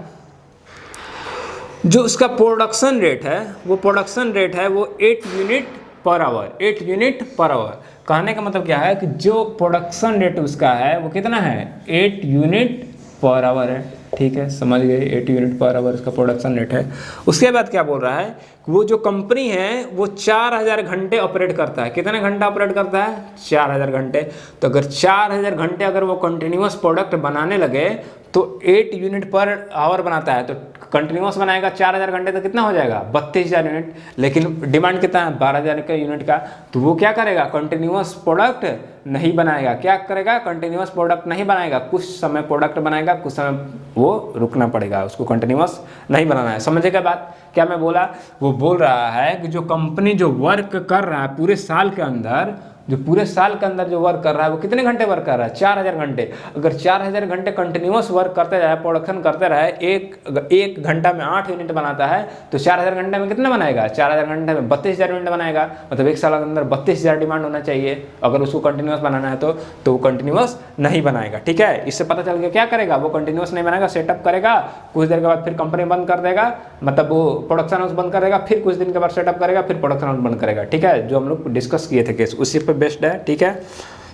जो उसका प्रोडक्शन रेट है वो प्रोडक्शन रेट है वो 8 unit per hour, 8 unit per hour. कहने का मतलब क्या है कि जो प्रोडक्शन रेट उसका है वो कितना है 8 यूनिट पर आवर है, ठीक है, समझ गए, 8 यूनिट पर आवर इसका प्रोडक्शन रेट है। उसके बाद क्या बोल रहा है कि वो जो कंपनी है वो 4000 घंटे ऑपरेट करता है। कितने घंटा ऑपरेट करता है 4000 घंटे। तो अगर 4000 घंटे अगर वो कंटिन्यूस प्रोडक्ट बनाने लगे तो 8 यूनिट पर आवर बनाता है, तो कंटिन्यूस बनाएगा 4000 घंटे तो कितना हो जाएगा 32,000 यूनिट। लेकिन डिमांड कितना है 12,000 का यूनिट का, तो वो क्या करेगा कंटिन्यूस प्रोडक्ट नहीं बनाएगा। क्या करेगा कंटिन्यूस प्रोडक्ट नहीं बनाएगा, कुछ समय प्रोडक्ट बनाएगा, कुछ समय वो रुकना पड़ेगा, उसको कंटिन्यूस नहीं बनाना है। समझेगा बात क्या मैं बोला, वो बोल रहा है कि जो कंपनी जो वर्क कर रहा है पूरे साल के अंदर, जो पूरे साल के अंदर जो वर्क कर रहा है वो कितने घंटे वर्क कर रहा है 4000 घंटे। अगर 4000 घंटे कंटिन्यूस वर्क करते रहे, प्रोडक्शन करते रहे, एक घंटा में 8 यूनिट बनाता है तो 4000 घंटे में कितना बनाएगा 4000 घंटे में 32,000 यूनिट बनाएगा। मतलब एक साल के अंदर 32,000 डिमांड होना चाहिए अगर उसको कंटिन्यूस बनाना है तो वो कंटिन्यूस नहीं बनाएगा, ठीक है। इससे पता चल गया क्या करेगा, वो कंटिन्यूस नहीं बनाएगा, सेटअप करेगा, कुछ देर के बाद फिर कंपनी बंद कर देगा, मतलब वो प्रोडक्शन हाउस बंद कर देगा, फिर कुछ दिन के बाद सेटअप करेगा, फिर प्रोडक्शन हाउस बंद करेगा, ठीक है। जो हम लोग डिस्कस किए थे केस उसी बेस्ड है, ठीक है,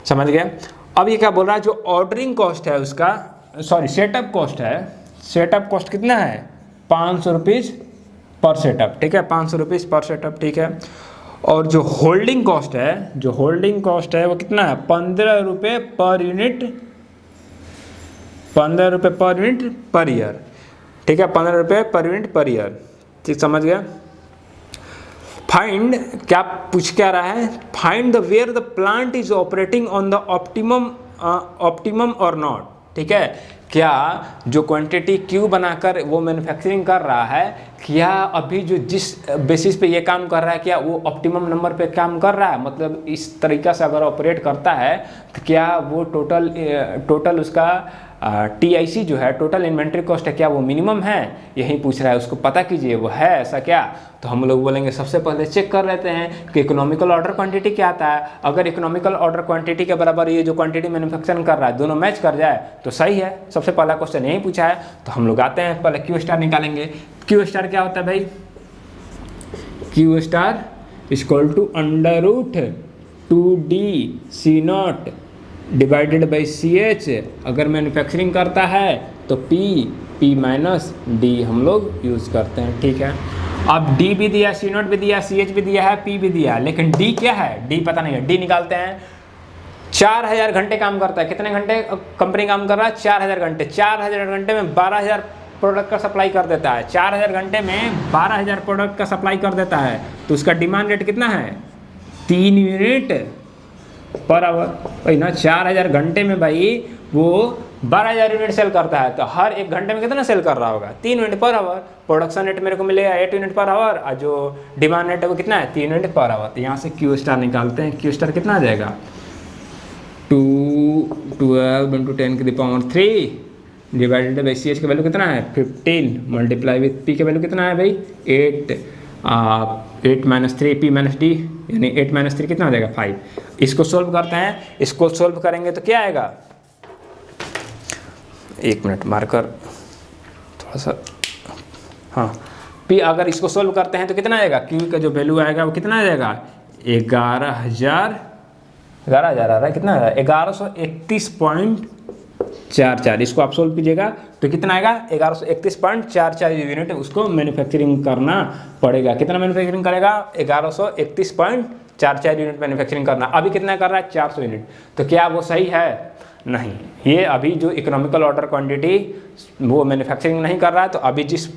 समझ गए। अब ये क्या बोल रहा है, जो ऑर्डरिंग कॉस्ट है उसका, सॉरी सेटअप कॉस्ट है, सेटअप कॉस्ट कितना है 500 रुपीज़ पर सेटअप, ठीक है, 500 रुपीज़ पर सेटअप, ठीक है। और जो होल्डिंग कॉस्ट है, जो होल्डिंग कॉस्ट है वो कितना है 15 रुपये पर यूनिट, 15 रुपये पर यूनिट पर ईयर, ठीक है, 15 रुपये पर यूनिट पर ईयर, ठीक, समझ गया। फाइंड क्या पूछ क्या रहा है, find the where the plant is operating on the optimum और नॉट, ठीक है। क्या जो क्वांटिटी क्यू बनाकर वो मैन्युफैक्चरिंग कर रहा है, क्या अभी जो जिस बेसिस पे ये काम कर रहा है क्या वो ऑप्टिमम नंबर पे काम कर रहा है, मतलब इस तरीक़ा से अगर ऑपरेट करता है तो क्या वो टोटल उसका TIC जो है टोटल इन्वेंट्री कॉस्ट है क्या वो मिनिमम है, यही पूछ रहा है, उसको पता कीजिए वो है ऐसा क्या। तो हम लोग बोलेंगे सबसे पहले चेक कर लेते हैं कि इकोनॉमिकल ऑर्डर क्वांटिटी क्या आता है। अगर इकोनॉमिकल ऑर्डर क्वांटिटी के बराबर ये जो क्वांटिटी मैन्युफैक्चरिंग कर रहा है दोनों मैच कर जाए तो सही है, सबसे पहला क्वेश्चन यही पूछा है। तो हम लोग आते हैं पहले क्यू स्टार निकालेंगे। क्यू स्टार क्या होता है भाई, Q star = √2DC0 divided by CH। अगर मैन्युफैक्चरिंग करता है तो P - D हम लोग यूज़ करते हैं, ठीक है। अब डी भी दिया, सी नोट भी दिया, सी एच भी दिया है, पी भी दिया है, लेकिन डी क्या है, डी पता नहीं है। डी निकालते हैं। 4000 घंटे काम करता है। कितने घंटे कंपनी काम कर रहा है? 4000 घंटे। 4000 घंटे में 12000 प्रोडक्ट का सप्लाई कर देता है। 4000 घंटे में 12000 प्रोडक्ट का सप्लाई कर देता है, तो उसका डिमांड रेट कितना है? 3 यूनिट पर आवर। भाई ना 4000 घंटे में भाई वो 12000 यूनिट सेल करता है, तो हर एक घंटे में कितना सेल कर रहा होगा? 3 unit per hour. Production rate मेरे को मिलेगा 8 यूनिट पर आवर, और जो डिमांड रेट है वो कितना है? 3 यूनिट पर आवर। तो यहाँ से क्यू स्टार निकालते हैं। क्यू स्टार कितना आ जाएगा? 12 × 10⁻³ डिवाइडेड बाई सी एच का वैल्यू कितना है? 15 मल्टीप्लाई विथ पी का वैल्यू कितना है भाई? 8 - 3 p - d, यानी 8 - 3 कितना आ जाएगा? 5। इसको सोल्व करते हैं। इसको सोल्व करेंगे तो क्या आएगा? 1 मिनट मार्कर थोड़ा सा, हाँ। p अगर इसको सोल्व करते हैं तो कितना आएगा? q का जो वैल्यू आएगा वो कितना आ जाएगा? 11000 आ रहा है, कितना आ रहा है? 1131.44। इसको आप सोल्व कीजिएगा तो कितना आएगा? 1131.44 यूनिट उसको मैन्युफैक्चरिंग करना पड़ेगा। कितना मैन्युफैक्चरिंग करेगा? 1131.44 यूनिट मैन्युफैक्चरिंग करना। अभी कितना कर रहा है? 400 यूनिट। तो क्या वो सही है? नहीं। ये अभी जो इकोनॉमिकल ऑर्डर क्वांटिटी वो मैन्युफैक्चरिंग नहीं कर रहा है, तो अभी जिस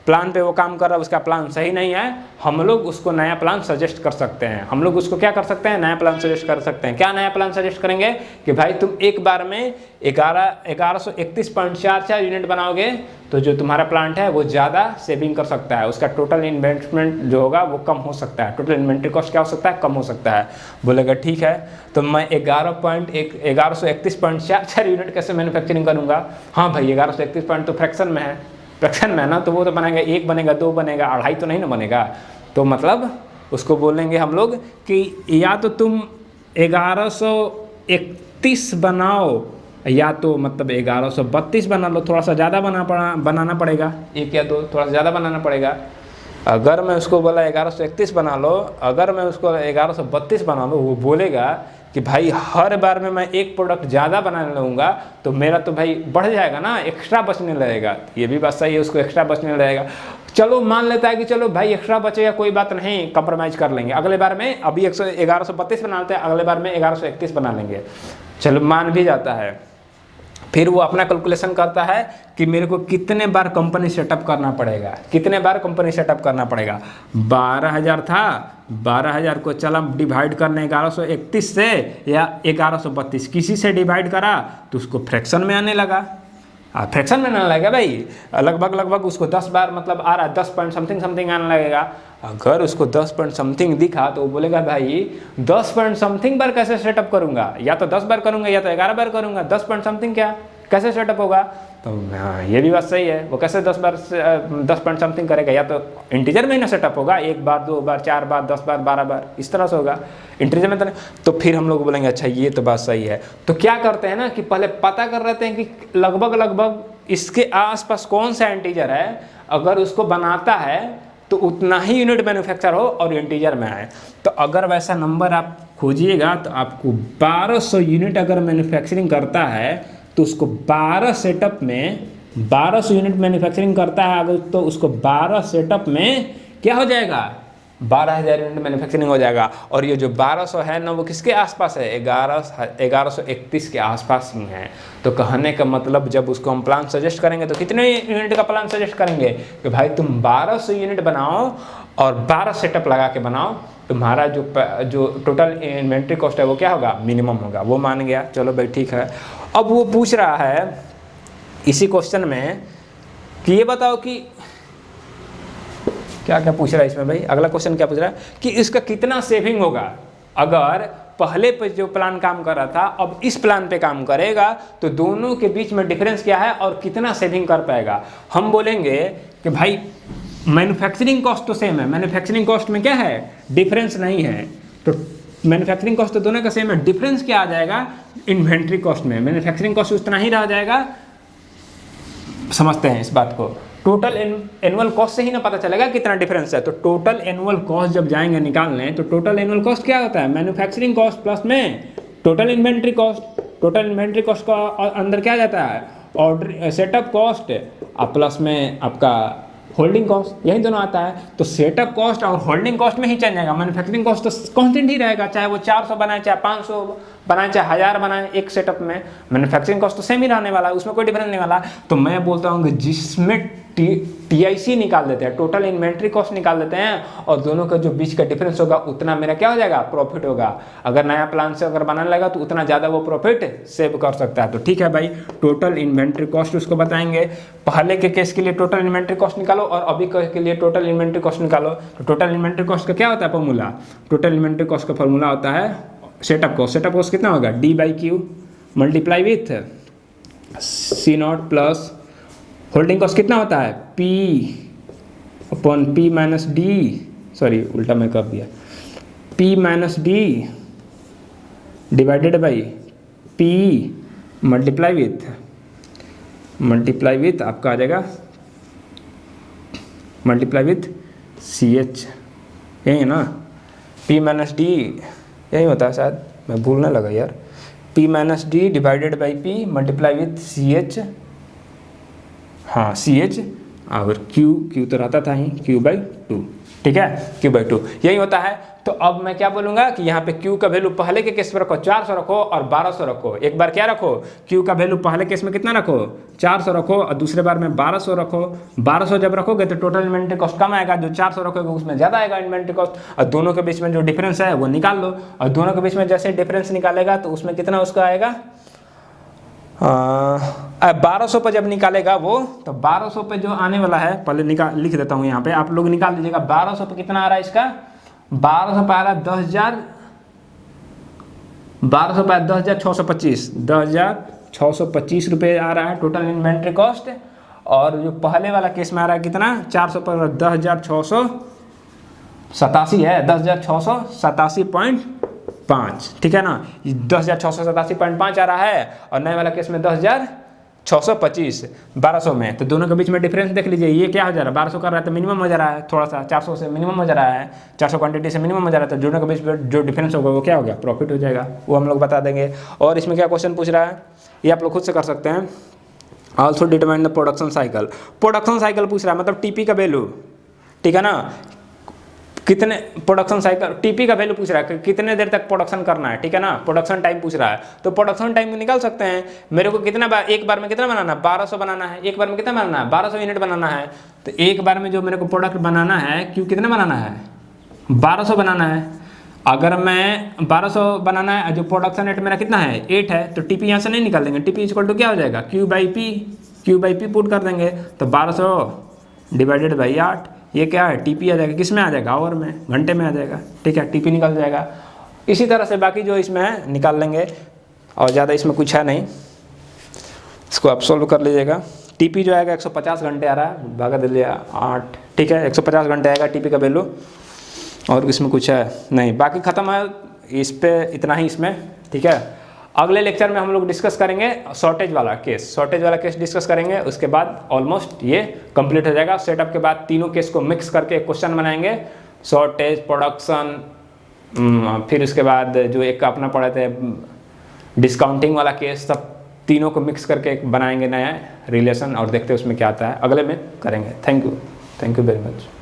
प्लान पे वो काम कर रहा है उसका प्लान सही नहीं है। हम लोग उसको नया प्लान सजेस्ट कर सकते हैं। हम लोग उसको क्या कर सकते हैं? नया प्लान सजेस्ट कर सकते हैं। क्या नया प्लान सजेस्ट करेंगे? कि भाई तुम एक बार में 1131.44 यूनिट बनाओगे तो जो तुम्हारा प्लांट है वो ज़्यादा सेविंग कर सकता है। उसका टोटल इन्वेस्टमेंट जो होगा वो कम हो सकता है। टोटल इन्वेंट्री कॉस्ट क्या हो सकता है? कम हो सकता है। बोलेगा ठीक है, तो मैं 1131.44 यूनिट कैसे मैन्युफैक्चरिंग करूँगा? हाँ भाई 1131 पॉइंट तो फ्रैक्शन में है, ना, तो वो तो बनेगा 1 बनेगा, 2 बनेगा, 2.5 तो नहीं ना बनेगा। तो मतलब उसको बोलेंगे हम लोग कि या तो तुम 1131 बनाओ, या तो मतलब 1132 बना लो। थोड़ा सा ज़्यादा बनाना पड़ेगा, 1 या 2 थोड़ा सा ज़्यादा बनाना पड़ेगा। अगर मैं उसको बोला 1131 बना लो, अगर मैं उसको 1132 बना लो, वो बोलेगा कि भाई हर बार में मैं एक प्रोडक्ट ज़्यादा बनाने लगूंगा तो मेरा तो भाई बढ़ जाएगा ना, एक्स्ट्रा बचने लगेगा। ये भी बात सही है, उसको एक्स्ट्रा बचने लगेगा। चलो मान लेता है कि चलो भाई एक्स्ट्रा बचेगा, कोई बात नहीं, कंप्रोमाइज़ कर लेंगे। अगले बार में अभी 1132 बनाते हैं, अगले बार में 1131 बना लेंगे। चलो मान भी जाता है। फिर वो अपना कैलकुलेशन करता है कि मेरे को कितने बार कंपनी सेटअप करना पड़ेगा, कितने बार कंपनी सेटअप करना पड़ेगा। 12000 था, 12000 को चला डिवाइड करने 1131 से या 1132, किसी से डिवाइड करा तो उसको फ्रैक्शन में आने लगा। फ्रैक्शन में आने लगेगा भाई, लगभग उसको 10 बार मतलब आ रहा है, 10 पॉइंट समथिंग आने लगेगा। अगर उसको 10 पॉइंट समथिंग दिखा तो वो बोलेगा भाई 10 पॉइंट समथिंग बार कैसे सेटअप करूंगा? या तो 10 बार करूंगा या तो 11 बार करूंगा। 10 पॉइंट समथिंग क्या कैसे सेटअप होगा? तो हाँ ये भी बात सही है। वो कैसे 10 पॉइंट समथिंग करेगा? या तो इंटीजर में ही ना सेटअप होगा, 1 बार 2 बार 4 बार 10 बार 12 बार इस तरह से होगा, इंटीजर में तो फिर हम लोग बोलेंगे अच्छा ये तो बात सही है। तो क्या करते हैं ना कि पहले पता कर लेते हैं कि लगभग इसके आसपास कौन सा इंटीजर है, अगर उसको बनाता है तो उतना ही यूनिट मैन्युफैक्चर हो और इंटीजर में आए। तो अगर वैसा नंबर आप खोजिएगा तो आपको 1200 यूनिट अगर मैन्युफैक्चरिंग करता है तो उसको 12 सेटअप में 1200 यूनिट मैन्युफैक्चरिंग करता है अगर, तो उसको 12 सेटअप में क्या हो जाएगा? 12000 यूनिट मैन्युफैक्चरिंग हो जाएगा। और ये जो 1200 है ना वो किसके आसपास है? 1131 के आसपास ही है। तो कहने का मतलब जब उसको हम प्लान सजेस्ट करेंगे तो कितने यूनिट का प्लान सजेस्ट करेंगे कि भाई तुम 1200 यूनिट बनाओ और 12 सेटअप लगा के बनाओ, तुम्हारा जो टोटल इन्वेंट्री कॉस्ट है वो क्या होगा? मिनिमम होगा। वो मान गया, चलो भाई ठीक है। अब वो पूछ रहा है इसी क्वेश्चन में कि ये बताओ कि क्या क्या पूछ रहा है इसमें भाई, अगला क्वेश्चन क्या पूछ रहा है कि इसका कितना सेविंग होगा अगर पहले पे जो प्लान काम कर रहा था अब इस प्लान पे काम करेगा, तो दोनों के बीच में डिफरेंस क्या है और कितना सेविंग कर पाएगा। हम बोलेंगे कि भाई मैन्युफैक्चरिंग कॉस्ट तो सेम है, मैन्युफैक्चरिंग कॉस्ट में क्या है? डिफरेंस नहीं है। तो मैन्युफैक्चरिंग कॉस्ट तो दोनों का सेम है, डिफरेंस क्या आ जाएगा? इन्वेंट्री कॉस्ट में। मैन्युफैक्चरिंग कॉस्ट उतना ही रह जाएगा। समझते हैं इस बात को। टोटल एनुअल कॉस्ट से ही ना पता चलेगा कितना डिफरेंस है। तो टोटल एनुअल कॉस्ट जब जाएंगे निकालने तो टोटल एनुअल कॉस्ट क्या होता है? मैन्युफैक्चरिंग कॉस्ट प्लस में total inventory cost. Total inventory cost का अंदर क्या जाता है? ऑर्डर सेटअप कॉस्ट प्लस में आपका होल्डिंग कॉस्ट, यही दोनों आता है। तो सेटअप कॉस्ट और होल्डिंग कॉस्ट में ही चेंज आएगा, मैन्युफैक्चरिंग कॉस्ट तो कांस्टेंट ही रहेगा, चाहे वो 400 बनाए, चाहे 500 बनाए, चाहे 1000 बनाए एक सेटअप में, मैन्युफैक्चरिंग कॉस्ट तो सेम ही रहने वाला है, उसमें कोई डिफरेंस नहीं वाला। तो मैं बोलता हूँ कि जिसमें TIC निकाल देते हैं, टोटल इन्वेंट्री कॉस्ट निकाल देते हैं, और दोनों का जो बीच का डिफरेंस होगा उतना मेरा क्या हो जाएगा, प्रॉफिट होगा। अगर नया प्लान से अगर बनाने लगा तो उतना ज़्यादा वो प्रॉफिट सेव कर सकता है। तो ठीक है भाई, टोटल इन्वेंट्री कॉस्ट उसको बताएंगे। पहले के केस के लिए टोटल इन्वेंट्री कॉस्ट निकालो और अभी के लिए टोटल इन्वेंट्री कॉस्ट निकालो। तो टोटल इन्वेंट्री कॉस्ट का क्या होता है फॉर्मूला, टोटल इन्वेंट्री कॉस्ट का फॉर्मूला होता है सेटअप कॉस्ट। सेटअप कॉस्ट कितना होगा, D/Q multiply with C0 plus holding cost कितना होता है, P/P माइनस D, सॉरी उल्टा मैं कर दिया, P minus D divided by P multiply with आपका आ जाएगा मल्टीप्लाई विथ CH, यही है ना, P माइनस D यही होता है शायद, मैं भूलने लगा यार, P minus D divided by P multiply with CH, हाँ CH, और Q तो रहता था ही Q/2, ठीक है, Q/2 यही होता है। तो अब मैं क्या बोलूँगा कि यहाँ पे Q का वैल्यू पहले के केस में रखो 400 रखो और 1200 रखो। एक बार क्या रखो, Q का वैल्यू पहले केस में कितना रखो, 400 रखो, और दूसरे बार में 1200 रखो। 1200 जब रखोगे तो टोटल इन्वेंट्री कॉस्ट कम आएगा, जो 400 रखोगे उसमें ज़्यादा आएगा इन्वेंट्री कॉस्ट, और दोनों के बीच में जो डिफरेंस है वो निकाल लो। और दोनों के बीच में जैसे डिफरेंस निकालेगा तो उसमें कितना उसका आएगा, 1200 पर जब निकालेगा वो, तो 1200 पे जो आने वाला है, पहले लिख देता हूँ यहाँ पे, आप लोग निकाल लीजिएगा। 1200 पे कितना आ रहा है इसका, 1200 पे आ रहा है 10,625 रुपये आ रहा है टोटल इन्वेंट्री कॉस्ट। और जो पहले वाला केस में आ रहा है कितना, 400 पर 10,687 है, 10,687.5, ठीक है ना, 10,687.5 आ रहा है, और नए वाला केस में 10,625 1200 में। तो दोनों के बीच में डिफरेंस देख लीजिए, ये क्या हो जा रहा है, 1200 कर रहा है तो मिनिमम हो जा रहा है, थोड़ा सा 400 से मिनिमम हो जा रहा है, 400 क्वांटिटी से मिनिमम हो जा रहा है। तो दोनों के बीच में जो डिफरेंस होगा वो क्या होगा, प्रॉफिट हो जाएगा, वो हम लोग बता देंगे। और इसमें क्या क्वेश्चन पूछ रहा है, ये आप लोग खुद से कर सकते हैं। Also determine the production cycle, production cycle पूछ रहा है, मतलब TP का वैल्यू, ठीक है ना, कितने प्रोडक्शन साइकिल, TP का वैल्यू पूछ रहा है, कितने देर तक प्रोडक्शन करना है, ठीक है ना, प्रोडक्शन टाइम पूछ रहा है। तो प्रोडक्शन टाइम निकाल सकते हैं, मेरे को कितना बार, एक बार में कितना बनाना है, 1200 बनाना है, एक बार में कितना बनाना है, 1200 यूनिट बनाना है। तो एक बार में जो मेरे को प्रोडक्ट बनाना है, कितना बनाना है, 1200 बनाना है। अगर मैं 1200 बनाना है, जो प्रोडक्शन रेट मेरा कितना है, 8 है, तो TP यहाँ से नहीं निकाल देंगे, TP इक्वल टू क्या हो जाएगा, Q/P पुट कर देंगे। तो 1200 डिवाइडेड बाई 8, ये क्या है, TP आ जाएगा, किस में आ जाएगा, आवर में, घंटे में आ जाएगा, ठीक है, TP निकल जाएगा। इसी तरह से बाकी जो इसमें है निकाल लेंगे, और ज़्यादा इसमें कुछ है नहीं, इसको आप सोल्व कर लीजिएगा। TP जो आएगा 150 घंटे आ रहा है, भागा दे लिया 8, ठीक है, 150 घंटे आएगा TP का वैल्यू, और इसमें कुछ है नहीं, बाकी ख़त्म है, इस पर इतना ही इसमें, ठीक है। अगले लेक्चर में हम लोग डिस्कस करेंगे शॉर्टेज वाला केस डिस्कस करेंगे, उसके बाद ऑलमोस्ट ये कंप्लीट हो जाएगा। सेटअप के बाद तीनों केस को मिक्स करके एक क्वेश्चन बनाएंगे, शॉर्टेज, प्रोडक्शन, फिर उसके बाद जो एक अपना पढ़े थे डिस्काउंटिंग वाला केस, सब तीनों को मिक्स करके एक बनाएंगे नया रिलेशन, और देखते हैं उसमें क्या आता है, अगले में करेंगे। Thank you very much.